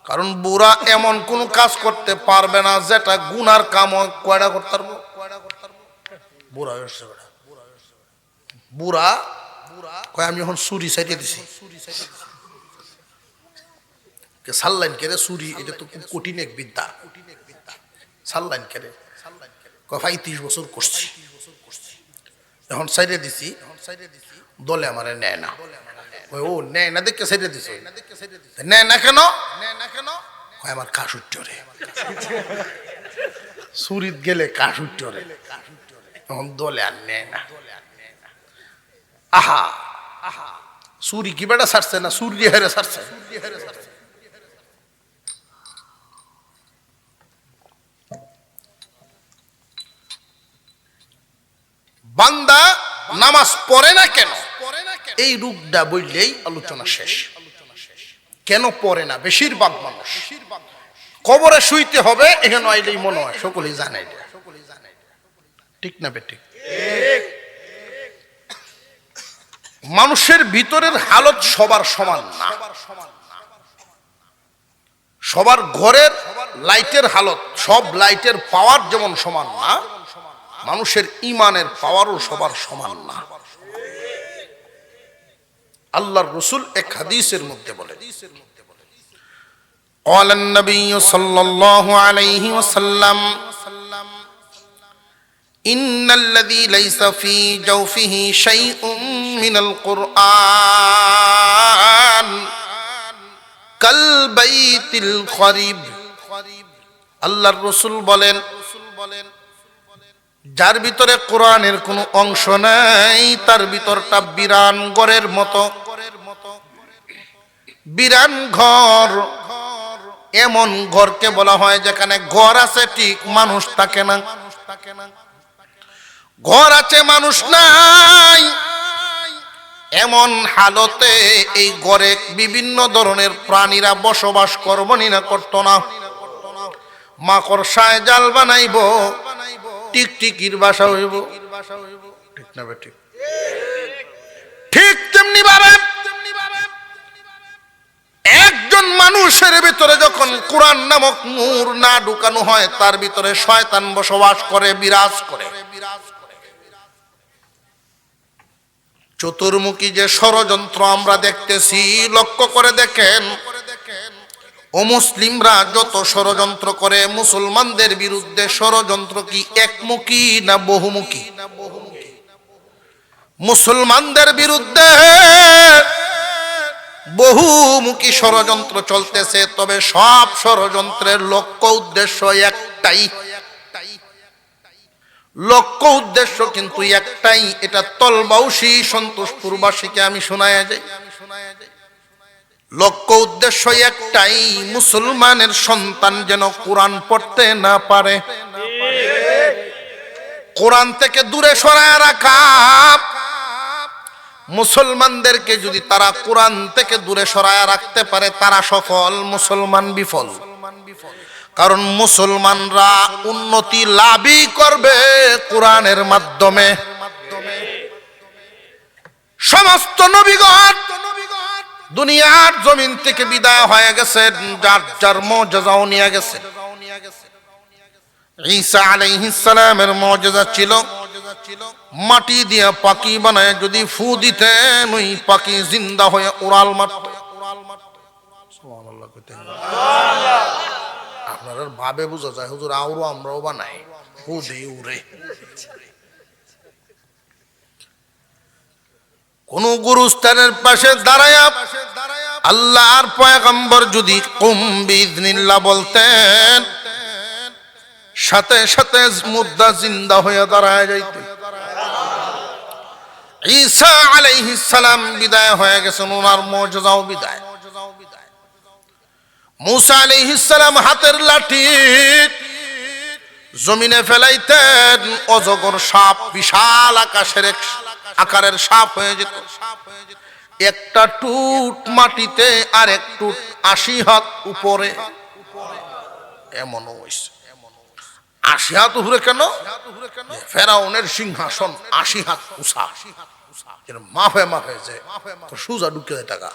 কারণ বুড়া এমন কোন কাজ করতে পারবে না যেটা গুনার কাম কয়টা করতে পারবো। বুড়া বুড়া কয় আমি এখন চুরি চাইতে দিছি, সাল্লাইন কেরে চুরি, এটা তো খুব কঠিন এক বিদ্যা। সাল্লাইন কেরে কয় 35 বছর করছি, এখন সাইডে দিছি, দলে আমারে নেয় না। ও নেয় না দেখে সাইডে দিছে, নেয় না কেন? আমার কাশ উঠে, চুরিত গেলে কাশ উঠে, এখন দলে আর নেয় না। আহা আহা, চুরি কি বেটা ছাড়ছে না, চুরি হেরে ছাড়ছে। বান্দা নামাজ পড়ে না কেন, এই রূপটা বললেই আলোচনা শেষ। কেন পড়ে না? বেশিরভাগ মানুষ কবরে শুইতে হবে এখানে আইলেই মনে হয় সকলেই জানে, ঠিক না বেঠিক? মানুষের ভিতরের হালত সবার সমান না, সবার ঘরের লাইটের হালত, সব লাইটের পাওয়ার যেমন সমান না, মানুষের ঈমানের পাওয়ারও সবার সমান না। আল্লাহর রাসূল এক হাদিসের মধ্যে বলেন, قال النبي صلى الله عليه وسلم إن الذي ليس في جوفه شيء من القرآن كالبيت الخريب। আল্লাহর রাসূল বলেন, যার ভিতরে কোরআনের কোনো অংশ নাই তার ভিতরটা বিরান ঘরের মতো। বিরান ঘর এমন ঘরকে বলা হয় যেখানে ঘর আছে ঠিক মানুষ থাকে না, ঘর আছে মানুষ নাই, এমন হালতে এই ঘরে বিভিন্ন ধরনের প্রাণীরা বসবাস করবনি না, করতো না। মাকড়সায় জাল বানাইব, টিকটিকির বাসা হইব, ঠিক না বেঠিক? ঠিক তেমনি ভাবে একজন মানুষের ভিতরে যখন কোরআন নামক নূর না ঢুকানো হয়, তার ভিতরে শয়তান বসবাস করে, বিরাজ করে। চতুর্মুখী যে ষড়যন্ত্র আমরা দেখতেছি, লক্ষ্য করে দেখেন, অমুসলিমরা যত ষড়যন্ত্র করে মুসলমানদের বিরুদ্ধে, ষড়যন্ত্র কি একমুখী না বহুমুখী? মুসলমানদের বিরুদ্ধে বহুমুখী ষড়যন্ত্র চলতেছে, তবে সব ষড়যন্ত্রের লক্ষ্য উদ্দেশ্য একটাই, লক্ষ্য উদ্দেশ্য কিন্তু একটাই। এটা তলবাউসী সন্তোষপুরবাসীকে আমি শোনায়া যাই, লক্ষ্য উদ্দেশ্য একটাই, মুসলমানের সন্তান যেন কোরআন পড়তে না পারে, কোরআন থেকে দূরে সরায় রাখা। মুসলমানদেরকে যদি তারা কোরআন থেকে দূরে সরায় রাখতে পারে, তারা সফল, মুসলমান বিফল। কারণ মুসলমানরা উন্নতি লাভই করবে কোরআনের মাধ্যমে। সমস্ত নবীগণ দুনিয়ার জমিন থেকে বিদায় হয়ে গেছেন, যার যার মুজিজাও নিয়ে গেছে। ঈসা আলাইহিস সালামের মুজিজা ছিল মাটি দিয়া পাখি বানায় যদি ফু দিতেন, ওই পাখি জিন্দা হয়ে উড়াল মারত। আপনার ভাবে বোঝা যায় হুজুর আউরো আমরাও বানাই হুদে উড়ে। কোন গুরুস্থানের পাশে দাঁড়ায়া আল্লাহর পয়গম্বর যদি কুম বিইذনিল্লাহ বলতেন, সাথে সাথে মুর্দা জিন্দা হয়ে দাঁড়ায় যাইত। ঈসা আলাইহিস সালাম বিদায় হয়ে গেছেন, ওনার মুজিজাও বিদায়। মুসা আলাইহিস সালাম হাতের লাঠি জমিনে ফেলাইতেন, অজগর সাপ বিশাল আকারের সাপ হয়ে যেত। একটা টুট মাটিতে আর এক টুট 80 হাত উপরে, এমন হইছে। 80 হাত উপরে কেন? ফেরাউনের সিংহাসন 80 হাত উঁচা, মাফে মাফে যে সুজা ঢুকে যায় টাকা।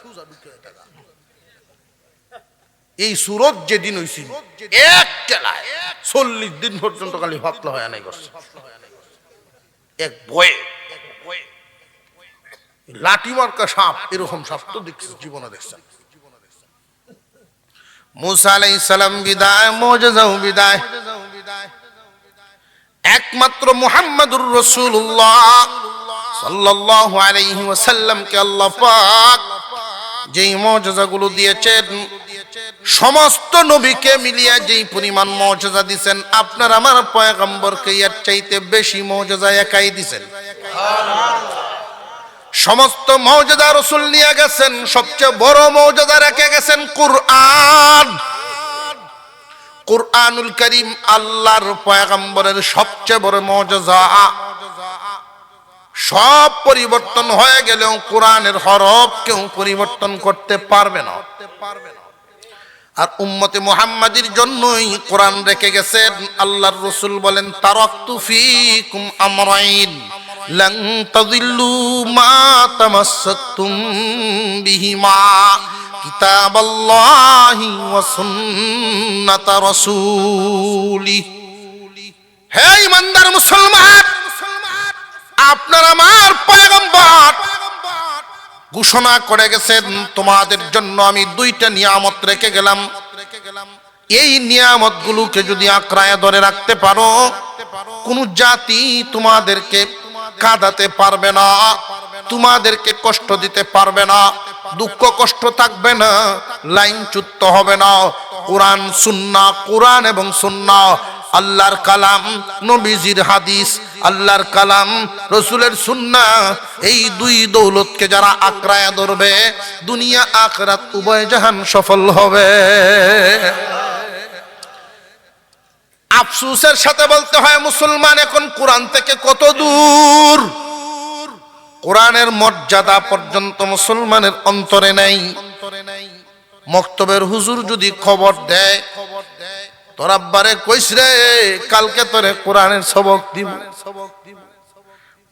এই সুরত যেদিন হইছিল এক কেলায় 40 দিন পর্যন্ত খালি পাতলা হয় নাই করছে এক বয়ে। লাঠি মার্কা সাপ, এরকম সাপ তো দেখছি জীবনে দেখছেন। মুসা আলাইহিস সালাম বিদায়, মুজিজাও বিদায়। একমাত্র মুহাম্মাদুর রাসূলুল্লাহ সাল্লাল্লাহু আলাইহি ওয়াসাল্লামকে আল্লাহ পাক যেই মুজিজাগুলো দিয়েছেন, সমস্ত নবীকে মিলিয়ে যেই পরিমাণ মুজিজা দিয়েছেন, আপনার আমার পয়গম্বরকে এর চাইতে বেশি মুজিজা একাই দিয়েছেন। সমস্ত মুজিজা রাসূল নিয়ে গেছেন, সবচেয়ে বড় মুজিজা রেখে গেছেন কুরআন। কুরআনুল কারীম আল্লাহর পয়গম্বরের সবচেয়ে বড় মুজিজা। সব পরিবর্তন হয়ে গেলেও কোরআনের হরফ কেউ পরিবর্তন করতে পারবে না। আর উম্মতে মুহাম্মাদির জন্যই কোরআন রেখে গেছেন। আল্লাহর রাসূল বলেন, তারাকতু ফীকুম আমরাইন লান তাযিল্লু মা তামাসসাকতুম বিহিমা কিতাবাল্লাহি ওয়া সুন্নাতা রাসূলি। হে ইমানদার মুসলমান, আপনার আমার পয়গম্বর ঘোষণা করে গেছেন, তোমাদের জন্য আমি 2টা নিয়ামত রেখে গেলাম। এই নিয়ামত গুলোকে যদি আঁকড়ায় ধরে রাখতে পারো, কোন জাতি তোমাদেরকে কাঁদাতে পারবে না, তোমাদেরকে কষ্ট দিতে পারবে না, দুঃখ কষ্ট থাকবে না, লাইনচ্যুত হবে না। কোরআন সুন্নাহ, কোরআন এবং সুন্নাহ, আল্লাহর কালাম, নবীজির হাদিস, আল্লাহর কালাম, রাসূলের সুন্নাহ, এই 2 দৌলতকে যারা আঁকড়ায় ধরবে, দুনিয়া আখিরাত উভয় জাহান সফল হবে। আফসোসের সাথে বলতে হয়, মুসলমান এখন কোরআন থেকে কত দূর। কোরআনের মর্যাদা পর্যন্ত মুসলমানের অন্তরে নাই। মক্তবের হুজুর যদি খবর দেয়, তোর আব্বারে কইস রে কালকে তোরে কোরআনের সবক দিব,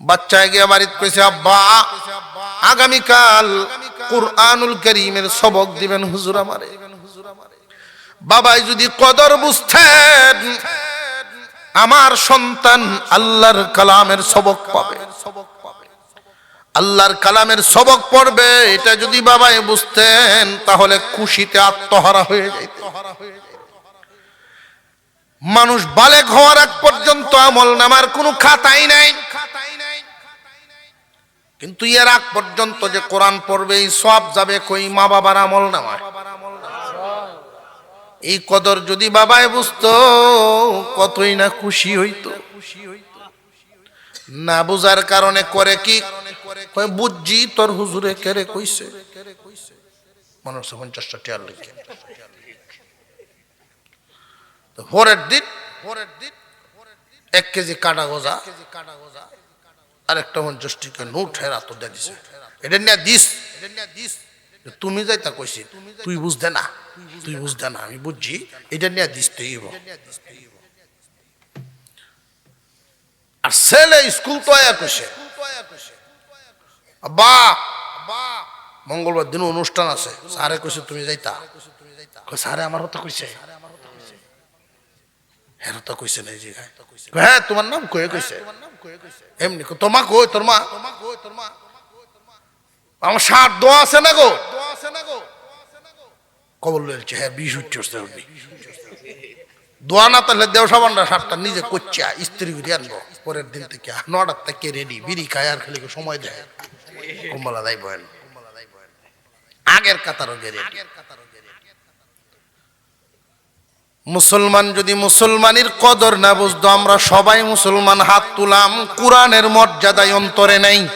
বাচ্চায় গিয়ে বাড়িতে কইছে, আব্বা আগামীকাল কুরআনুল কারীমের সবক দিবেন হুজুর আমারে। বাবাই যদি কদর বুঝতেন, আমার সন্তান আল্লাহর কালামের সবক পাবে, আল্লাহর কালামের সবক পড়বে, এটা যদি বাবাই বুঝতেন, তাহলে খুশিতে আত্মহারা হয়ে যাইত। মানুষ বালেগ হওয়ার আগ পর্যন্ত আমল নামার কোনো খাতাই নাই, কিন্তু এর আগ পর্যন্ত যে কোরআন পড়বে সব যাবে কই মা বাবার আমল নামায়। এই কদর যদি বাবাই বুঝতো, কতই না খুশি হইতো। না বুঝার কারণে করে কি, বুঝছি তোর হুজুরে কেরে কইছে, মনে হচ্ছে 50টা টিয়ার লিখে। ভোরের দিন 1 কেজি কাটা গজা আর একটা 50 টাকা নোট হেরা তো দিছে, এটা নিয়ে দিস। তুমি যাইতা কইছি, তুই বুঝতে না, তুই বুঝতে না, আমি বুঝছি, এটা নিয়ে দিস তুই। আর ছেলে স্কুল তো আয়া কইছে, আব্বা মঙ্গলবার দিন অনুষ্ঠান আছে, স্যারে কইছে তুমি যাইতা। স্যারে আমার কথা কইছে, হের তো কইছে না, হ্যাঁ তোমার নাম কয়ে কইছে, এমনি তোমা কই তোর মা, আমার 60 দোয়া আছে না গো, কবল লইছে, হ্যাঁ 20 উঠছে। দোয়া না তাহলে দেও সাবানটা সাতটা নিজে করছে স্ত্রী ফিরে আনবো পরের দিন থেকে 9টার থেকে রেডি বিড়ি খায় আর খালি সময় দেয় কমলা দাই বয়েন আগের কাতারও গেরে মুসলমান যদি মুসলমানের কদর না বুঝতো আমরা সবাই মুসলমান হাত তুলাম কোরআনের মর্যাদায় অন্তরে নাই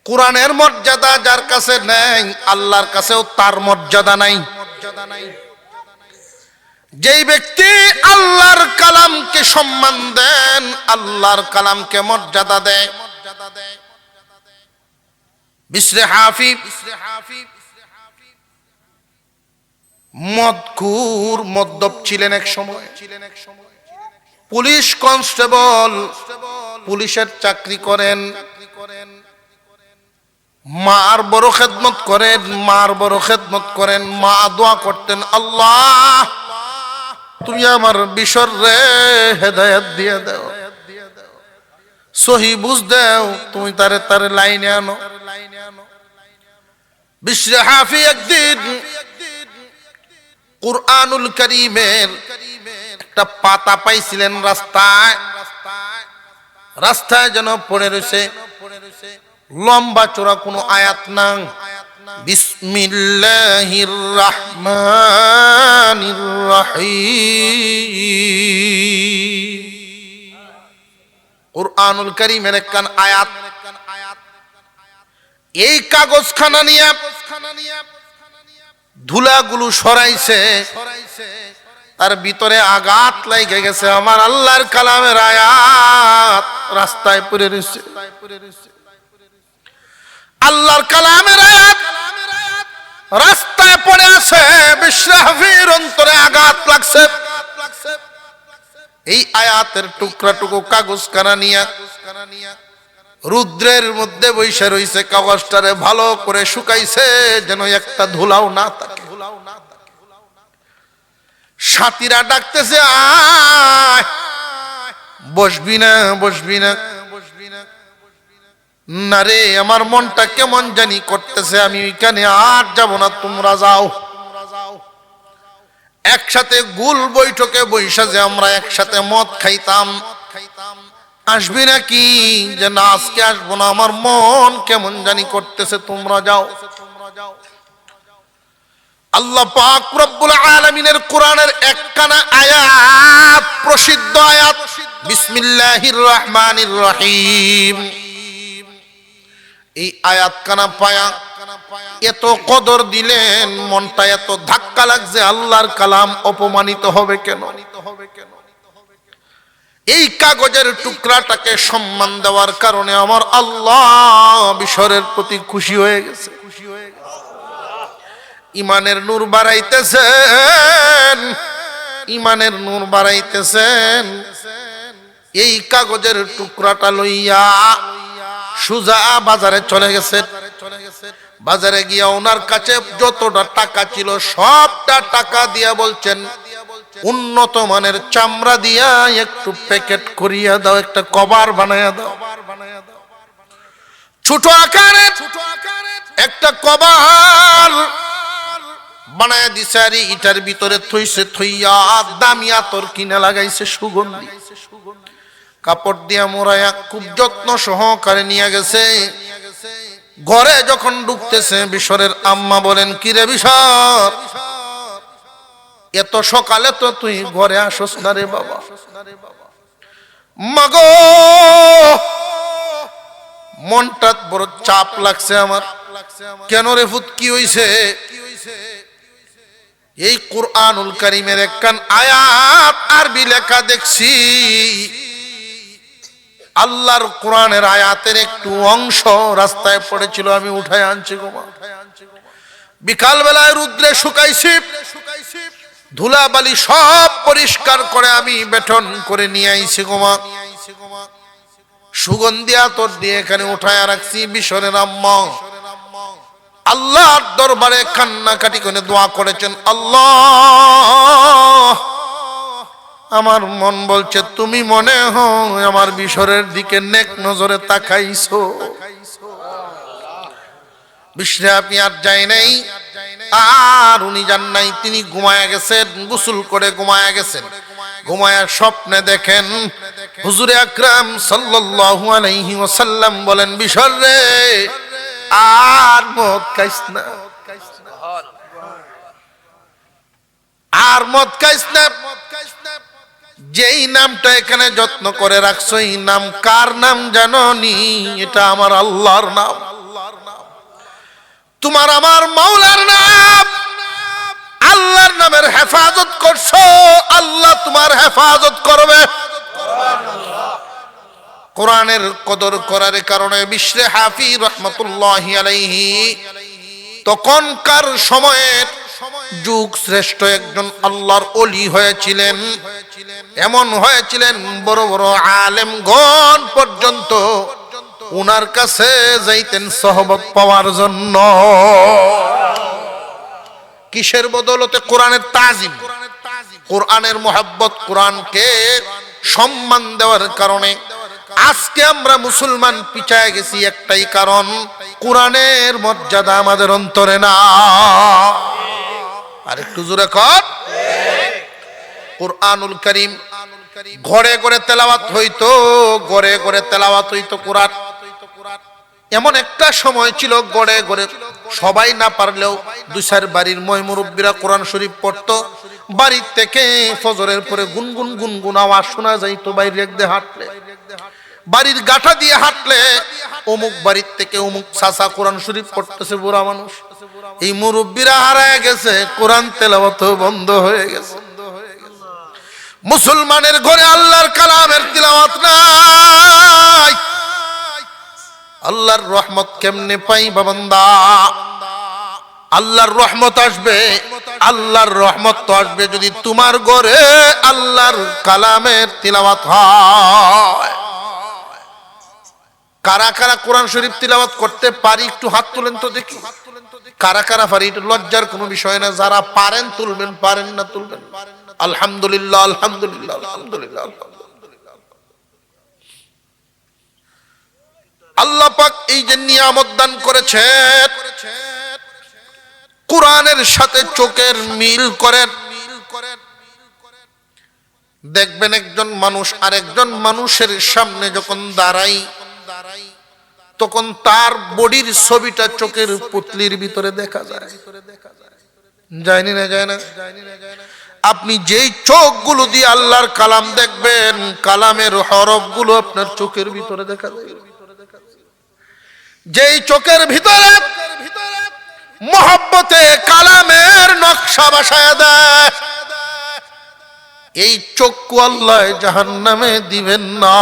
কোরআনের মর্যাদা যার কাছে নেই আল্লাহর কাছেও তার মর্যাদা নাই যেই ব্যক্তি আল্লাহর কালামকে সম্মান দেন আল্লাহর কালামকে মর্যাদা দেয় বিশরে হাফিজ মদখুর মদ্যপ ছিলেন এক সময় পুলিশ কনস্টেবল পুলিশের চাকরি করেন মার বড় খেদমত করেন মা দোয়া করতেন আল্লাহ তুমি আমার বিশর রে হেদায়েত দিয়ে দাও সহি বুঝ দাও তুমি তারে লাইনে আনো বিশরে হাফি একদিন কুরআনুল কারীমের একটা পাতা পাইছিলেন রাস্তায় যেন পড়ে রয়েছে লম্বা চড়া কোনো আয়াত না বিসমিল্লাহির রহমানির রহিম কুরআনুল কারীমের একখান আয়াত এই কাগজখানা নিয়ে ধুলাগুলো সরাইছে তার ভিতরে আঘাত লাগে গেছে আমার আল্লাহর কালামের আয়াত রাস্তায় পড়ে রয়েছে আল্লাহর কালামের আয়াত রাস্তায় পড়ে আছে বিশ্বহাফির অন্তরে আঘাত লাগছে এই আয়াতের টুকরাটুকু কাগজখানা নিয়ে রুদ্রের মধ্যে বৈশা রইছে কাগজটারে ভালো করে শুকাইছে যেন একটা ধুলাও না থাকে সাথীরা ডাকতেছে আয় বসবি না না রে আমার মনটা কেমন জানি করতেছে আমি এখানে আর যাব না তোমরা যাও একসাথে গুল বৈঠকে বৈশা যে আমরা একসাথে মদ খাইতাম আসবি নাকি যে না আজকে আসবো না আমার মন কেমন জানি করতেছে তোমরা যাও আল্লাহ পাক রব্বুল আলামিনের কোরআনের একখানা আয়াত প্রসিদ্ধ আয়াত বিসমিল্লাহির রহমানির রহিম এই আয়াত কানা পায়া এত কদর দিলেন মনটা এত ধাক্কা লাগছে আল্লাহর কালাম অপমানিত হবে কেন এই কাগজের টুকরাটাকে সম্মান দেওয়ার কারণে আমার আল্লাহ বিশরের প্রতি খুশি হয়ে গেছে ইমানের নূর বাড়াইতেছেন এই কাগজের টুকরাটা লইয়া সুজা বাজারে চলে গেছে বাজারে গিয়া ওনার কাছে যতটা টাকা ছিল সবটা টাকা দিয়া বলছেন উন্নত মানের চামড়া দিয়া একটু প্যাকেট করিয়া দাও একটা কভার বানায়া দাও ছোট আকারে একটা কভার বানায়া দিছে আর ইটার ভিতরে থইয়া দামি আতর কিনে লাগাইছে সুগন্ধি কাপড় দিয়া মোড়ায়া খুব যত্ন সহকারে নিয়ে গেছে ঘরে যখন ঢুকতেছে বিশরের আম্মা বলেন কি রে বিশর এত সকালে তো তুই ঘরে আসস না রে বাবা মাগো মনটা বড় চাপ লাগছে আমার কেন রে ফুত কি হইছে এই কুরআনুল কারীমের একখান আয়াত আরবি লেখা দেখছি আল্লাহর কোরআনের আয়াতের একটু অংশ রাস্তায় পড়েছিল আমি উঠায় আনছি গোমা বিকাল বেলায় রুদ্রে শুকাইছি ধুলাবালি সব পরিষ্কার করে আমি বেটন করে নিয়ে আইছি গোমা সুগন্ধি আতর দিয়ে এখানে উঠায় রাখছি বিশরের আম্মা আল্লাহর দরবারে কান্নাকাটি করে দোয়া করেছেন আল্লাহ আমার মন বলছে তুমি মনে হয় আমার বিশরের দিকে নেক নজরে তাকাইছো বিশরে আপনি আর যাই নাই আর উনি যান নাই, তিনি ঘুমায়া গেছেন, গোসল করে ঘুমায়া গেছেন। ঘুমায়া স্বপ্নে দেখেন হুজুরে আকরাম সাল্লাল্লাহু আলাইহি ওয়াসাল্লাম বলেন, বিশর রে আর মদ খাইস না, আর মদ খাইস না। যেই নামটা এখানে যত্ন করে রাখছো, এই নাম কার নাম জানো নি? এটা আমার আল্লাহর নাম, তোমার আমার মাওলার নাম। আল্লাহর নামের হেফাজত করছো, আল্লাহ তোমার হেফাজত করবে। কোরআনের কদর করার কারণে বিশরে হাফি রহমাতুল্লাহি আলাইহি তখনকার সময়ের যুগ শ্রেষ্ঠ একজন আল্লাহর ওলি হয়েছিলেন। এমন হয়েছিলেন বড় বড় আলেমগণ পর্যন্ত উনার কাছে যাইতেন সহবত পাওয়ার জন্য। কিসের বদলতে? কোরআনের তাজিম, কোরআনের মোহাব্বত, কোরআনকে সম্মান দেওয়ার কারণে। আজকে আমরা মুসলমান পিছায় গেছি একটাই কারণ, কোরআনের মর্যাদা আমাদের অন্তরে না। আর একটু জোরে কর। কোরআনুল কারীম ঘরে ঘরে তেলাওয়াত হইতো, ঘরে ঘরে তেলাওয়াত হইতো কোরআন। এমন একটা সময় ছিল ঘরে ঘরে সবাই না পারলেও দুই চার বাড়ির মুরব্বীরা কোরআন শরীফ পড়তো। বাড়ির থেকে ফজরের পরে গুনগুন গুনগুন আওয়াজ শোনা যাইতো। বাইরে দিয়ে হাঁটলে, বাড়ির গাঠা দিয়ে হাঁটলে অমুক বাড়ির থেকে অমুক চাচা কোরআন শরীফ পড়তেছে, বুড়া মানুষ। এই মুরব্বীরা হারায় গেছে, কোরআন তেলাওয়াত বন্ধ হয়ে গেছে। মুসলমানের ঘরে আল্লাহর কালামের তিলাওয়াত নাই। আল্লাহর রহমত কেমনে পাইবা বান্দা? আল্লাহর রহমত আসবে, আল্লাহর রহমত তো আসবে যদি তোমার ঘরে আল্লাহর কালামের তিলাওয়াত হয়। কারা কারা কোরআন শরীফ তিলাওয়াত করতে পারি একটু হাত তুলেন তো দেখি। কারা কারা পারি? এটা লজ্জার কোনো বিষয় না। যারা পারেন তুলবেন, পারেন না তুলবেন। আলহামদুলিল্লাহ, আলহামদুলিল্লাহ, আলহামদুলিল্লাহ। আল্লাহ পাক এই যে নিয়ামত দান করেছেন, কোরআনের সাথে চোখের মিল করেন। দেখবেন একজন মানুষ আরেকজন মানুষের সামনে যখন দাঁড়াই, তখন তার বডির ছবিটা চোখের পুতলির ভিতরে দেখা যায়। যায়নি না? যায় না? আপনি যেই চোখগুলো দিয়ে আল্লাহর কালাম দেখবেন, কালামের হরফগুলো আপনার চোখের ভিতরে দেখা যায়। যেই চোখের ভিতরে মহব্বতে কালামের নকশা বসায় দেয়, এই চক্ষু আল্লাহ জাহান্নামে দিবেন না।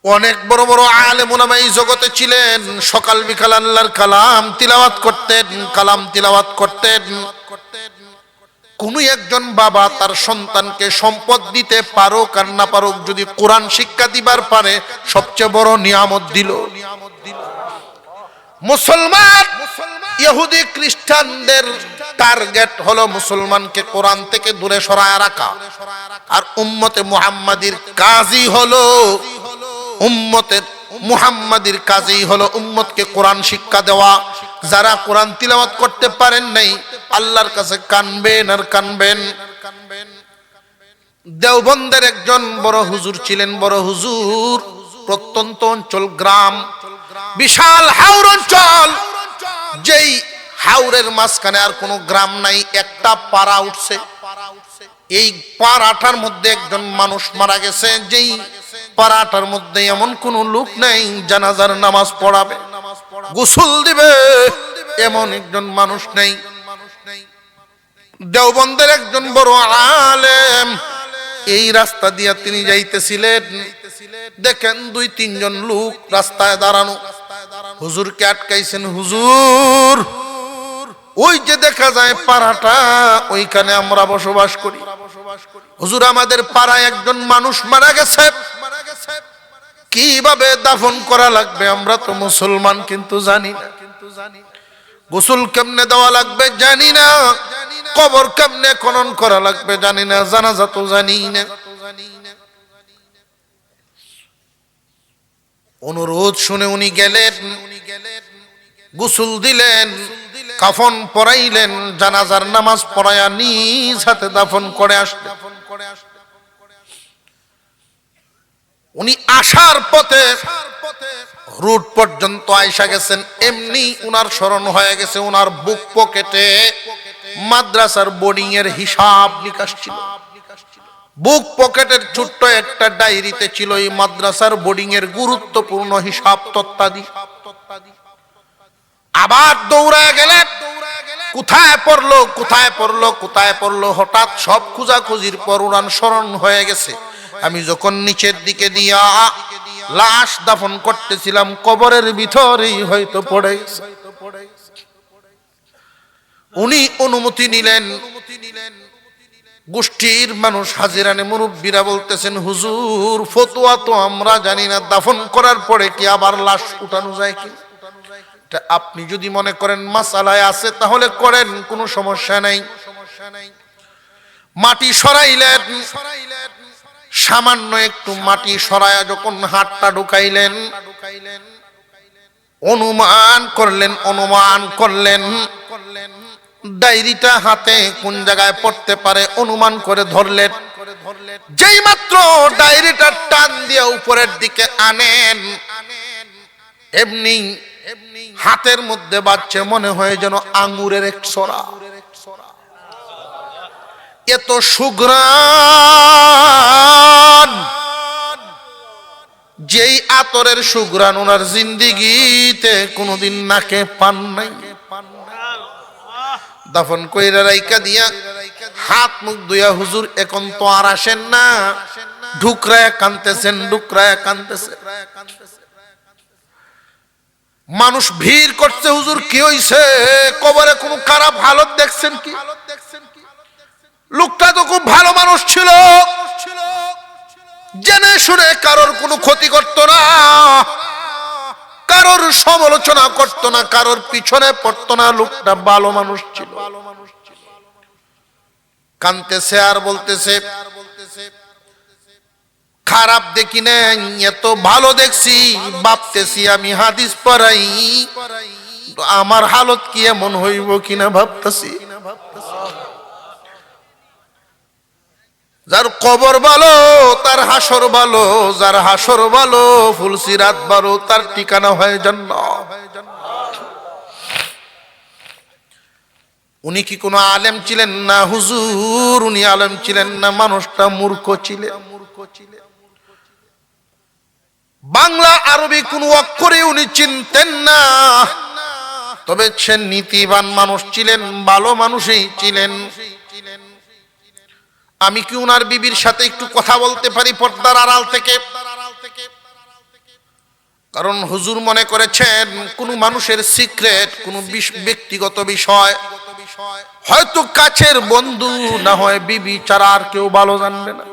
অনেক বড় বড় আলেম উলামা এই জগতে ছিলেন, সকাল বিকাল আল্লাহর কালাম তিলাওয়াত করতেন, কালাম তিলাওয়াত করতেন। কোন একজন বাবা তার সন্তানকে সম্পদ দিতে পারুক আর না পারুক, যদি কোরআন শিক্ষা দিবার পারে সবচেয়ে বড় নিয়ামত দিল। মুসলমান ইহুদি খ্রিস্টানদের টার্গেট হলো মুসলমানকে কোরআন থেকে দূরে সরায় রাখা, আর উম্মতে মুহাম্মাদির কাজই হলো উম্মতকে কোরআন শিক্ষা দেওয়া। যারা কোরআন তিলাওয়াত করতে পারেন নাই, আল্লাহর কাছে কানবেন আর কানবেন। দেওবন্দের একজন বড় হুজুর ছিলেন, বড় হুজুর, প্রত্যন্ত অঞ্চল, গ্রাম, বিশাল হাওর অঞ্চল। যেই হাওরের মাঝখানে আর কোনো গ্রাম নাই, একটা পাড়া উঠছে। এই পাড়াটার মধ্যে একজন মানুষ মারা গেছে। যেই পাড়াটার মধ্যে এমন কোন লোক নাই জানাজার নামাজ পড়াবে, গোসল দিবে, এমন একজন মানুষ নেই। দেওবন্দের একজন বড় আলেম এই রাস্তা দিয়া তিনি যাইতেছিলেন, দেখেন দুই তিনজন লোক রাস্তায় দাঁড়ানো। হুজুরকে আটকাইছেন। হুজুর, ওই যে দেখা যায় পাড়াটা, ওইখানে আমরা বসবাস করি। হুজুর, আমাদের পাড়ায় একজন মানুষ মারা গেছে, কিভাবে দাফন করা লাগবে আমরা তো মুসলমান কিন্তু জানি না। গোসল কেমনে দেওয়া লাগবে জানি না, কবর কেমনে খনন করা লাগবে জানি না, জানাজা তো জানি না। অনুরোধ শুনে উনি গেলেন, গোসল দিলেন, কাফন পরাইলেন, জানাজার নামাজ পড়ায়া নিজ হাতে দাফন করে আসলেন। উনি আসার পথে রুট পর্যন্ত আয়সা গেছেন, এমনি উনার স্মরণ হয়ে গেছে উনার বুক পকেটে মাদ্রাসার বোর্ডিং এর হিসাব নিকাশ ছিল। বুক পকেটের ছোট্ট একটা ডায়েরিতে ছিল এই মাদ্রাসার বোর্ডিং এর গুরুত্বপূর্ণ হিসাব তত্ত্বাদি। আবার দৌড়ায় গেলেন, কোথায় পড়লো কোথায় পড়লো কোথায় পড়লো। হঠাৎ সব খোঁজাখুঁজির পর উনার স্মরণ হয়ে গেছে, আমি যখন নিচের দিকে দিয়া লাশ দাফন করতেছিলাম কবরের ভিতরেই হয়তো পড়ে গেছে। উনি অনুমতি নিলেন। গোষ্ঠীর মানুষ হাজিরানে মুরব্বীরা বলতেছেন, হুজুর ফতোয়া তো আমরা জানি না, দাফন করার পরে কি আবার লাশ উঠানো যায় কি? আপনি যদি মনে করেন মাসালায় আছে তাহলে করেন, কোনো সমস্যা নাই। মাটি সরাইলেন, সামান্য একটু মাটি সরায়া যখন হাতটা ঢুকাইলেন, অনুমান করলেন ডায়েরিটা হাতে কোন জায়গায় পড়তে পারে অনুমান করে ধরলেন। যেই মাত্র ডায়েরিটা টান দিয়ে উপরের দিকে আনেন, এমনি হাতের মধ্যে বাজছে, মনে হয় যেন আঙ্গুরের এক ছড়া। এত সুঘ্রাণ, যেই আতরের সুঘ্রাণ ওনার জিন্দিগিতে কোনোদিন নাকে পান নাই। দাফন কইরা রাইকা দিয়া হাত মুখ ধুইয়া, হুজুর এখন তো আর আসেন না, ঢুকরায়া কাঁদতেছেন। মানুষ ভিড় করছে, হুজুর কি হইছে, কবরে কোনো খারাপ হালত দেখছেন কি? লোকটা তো খুব ভালো মানুষ ছিল, জেনে শুনে কারোর কোনো ক্ষতি করত না, কারোর সমালোচনা করত না, কারোর পিছনে পড়তো না, লোকটা ভালো মানুষ ছিল। কাঁদতেছে আর বলতেছে, খারাপ দেখি নাই, এত ভালো দেখছি, ভাবতেছি আমি হাদিস পড়াই, আমার হালত কি এমন হইব কিনা ভাবতেছি। যার কবর ভালো তার হাসর ভালো, যার হাসর ভালো ফুলসিরাত ভালো, তার ঠিকানা হয় জান্নাত। উনি কি কোনো আলেম ছিলেন না হুজুর? উনি আলেম ছিলেন না, মানুষটা মূর্খ ছিলেন। বাংলা আরবি কোন অক্ষরে উনি চিনতেন না, তবে সে নীতিবান মানুষ ছিলেন, ভালো মানুষই ছিলেন। আমি কি উনার বিবির সাথে একটু কথা বলতে পারি পর্দার আড়াল থেকে? কারণ হুজুর মনে করেছেন কোন মানুষের সিক্রেট, কোন ব্যক্তিগত বিষয় হয়তো কাছের বন্ধু না হয় বিবি ছাড়া আর কেউ ভালো জানবে না।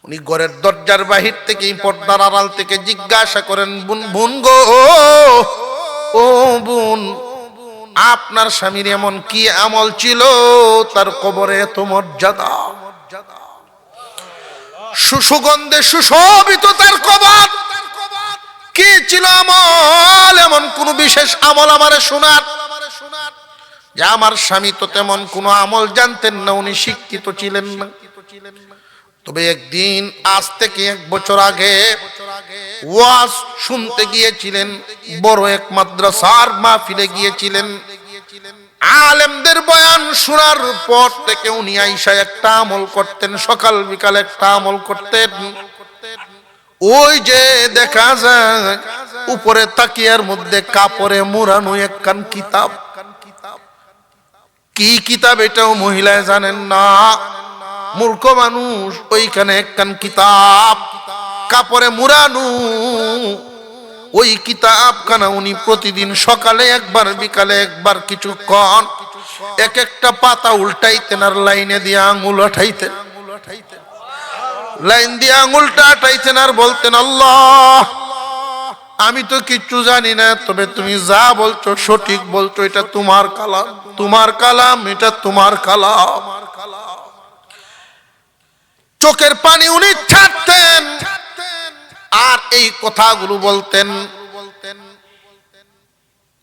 উনি ঘরের দরজার বাহির থেকে পর্দার আড়াল থেকে জিজ্ঞাসা করেন, বোন গো, ও বোন, আপনার স্বামীর এমন কি আমল ছিল তার কবরে এত মর্যাদা? সুগন্ধে সুশোভিত তার কবর, কি ছিল আমল? এমন কোন বিশেষ আমল আমারে শোনার। যে আমার স্বামী তো তেমন কোন আমল জানতেন না, উনি শিক্ষিত ছিলেন না। তবে একদিন আজ থেকে 1 বছর আগে ওয়াজ শুনতে গিয়েছিলেন, বড় এক মাদ্রাসার মাহফিলে গিয়েছিলেন। আলেমদের বয়ান শোনার পর থেকে উনি আইসা একটা আমল করতেন, সকাল বিকাল একটা আমল করতেন। ওই যে দেখা যায় উপরে তাকিয়ার মধ্যে কাপড়ে মোড়ানো একখান কিতাব, কি কিতাব এটাও মহিলায় জানেন না, মূর্খ মানুষ। ওইখানে একখান কিতাব কাপড়ে মুড়ানো, ওই কিতাবখানা উনি প্রতিদিন সকালে একবার বিকালে একবার কিছুক্ষণ এক একটা পাতা উল্টাইতেন আর লাইনে দিয়ে আঙুল আঠাইতেন, লাইন দিয়ে আঙুলটা আঠাইতেন আর বলতেন, আল্লাহ আমি তো কিচ্ছু জানি না, তবে তুমি যা বলছো সঠিক বলছো, এটা তোমার কালাম, তোমার কালাম, এটা তোমার কালাম। চোখের পানি উনি ছাড়তেন এই কথাগুলো বলতেন।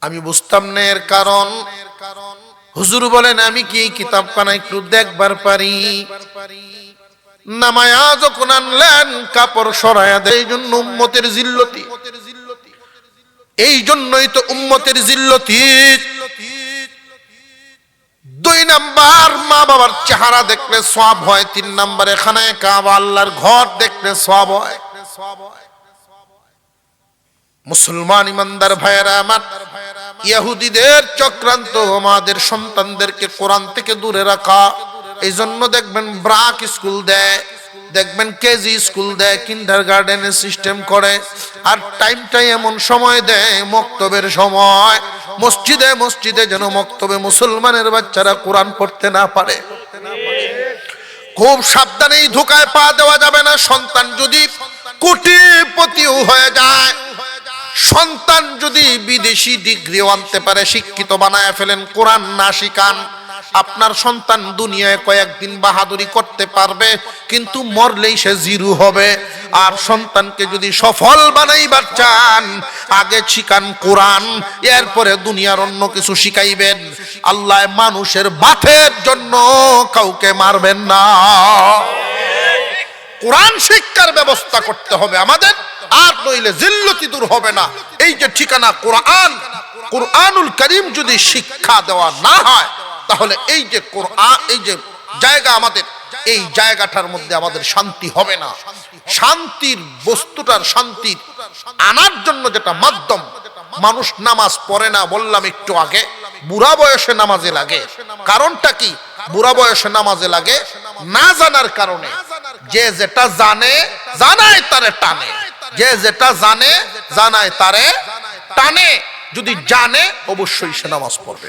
আমি বুঝতাম না এর কারণ। হুজুর বলেন আমি কি কিতাবখানা একটু দেখবার পারি? নামায়া যখন আনলেন কাপড় সরায়া দেয়, এই জন্য উম্মতের জিল্লতি, এই জন্যই তো উম্মতের জিল্লতি। 2 নাম্বার মা বাবার চেহারা দেখলে সওয়াব হয়, 3 নাম্বারে খানায়ে কাবা আল্লাহর ঘর দেখলে সওয়াব হয়। মুসলমান ইমানদার ভাইয়েরা আমার, ইহুদিদের চক্রান্ত আমাদের সন্তানদেরকে কোরআন থেকে দূরে রাখা। এই জন্য দেখবেন ব্রাক স্কুল দেয়, দেখবেন কেজি স্কুল দেয়, কিন্ডারগার্টেনের সিস্টেম করে, আর টাইমটাই এমন সময় দেয় মক্তবের সময়। মসজিদে মসজিদে যেন মক্তবে মুসলমানের বাচ্চারা কোরআন পড়তে না পারে। খুব সাবধানে, এই ধোকায় পা দেওয়া যাবে না। সন্তান যদি কোটিপতিও হয়ে যায়, সন্তান যদি বিদেশি ডিগ্রিও আনতে পারে, শিক্ষিত বানায় ফেলেন, কোরআন না শিখান, আপনার সন্তান দুনিয়ায় কয়েকদিন বাহাদুরি করতে পারবে, কিন্তু মরলেই সে জিরো হবে। আর সন্তানকে যদি সফল বানাইবার চান, আগে শিখান কোরআন, এরপরে দুনিয়ার অন্য কিছু শিখাইবেন। আল্লাহ মানুষের বাথের জন্য কাউকে মারবেন না। কোরআন শিক্ষার ব্যবস্থা করতে হবে আমাদের, আর নইলে জিল্লতি দূর হবে না। এই যে ঠিকানা কোরআন, কোরআনুল কারীম যদি শিক্ষা দেওয়া না হয়, তাহলে এই যে কোরআন, এই যে জায়গা আমাদের, এই জায়গাটার মধ্যে আমাদের শান্তি হবে না। শান্তির বস্তুটার শান্তি আনার জন্য যেটা মাধ্যম, মানুষ নামাজ পড়ে না বললাম একটু আগে, বুড়া বয়সে নামাজে লাগে। কারণটা কি? বুড়া বয়সে নামাজে লাগে না জানার কারণে। যে যেটা জানে জানায় তারে টানে, যে যেটা জানে জানায় তারে টানে। যদি জানে অবশ্যই সে নামাজ পড়বে,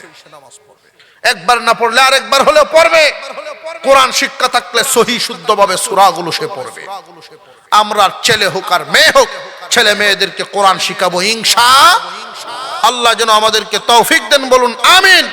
একবার না পড়লে আরেকবার হলেও পড়বে। কোরআন শিক্ষা থাকলে সহি শুদ্ধভাবে সূরাগুলো সে পড়বে। আমরা ছেলে হোক আর মেয়ে হোক, ছেলে মেয়েদেরকে কোরআন শিখাবো ইনশাআল্লাহ। আল্লাহ যেন আমাদেরকে তৌফিক দেন, বলুন আমিন।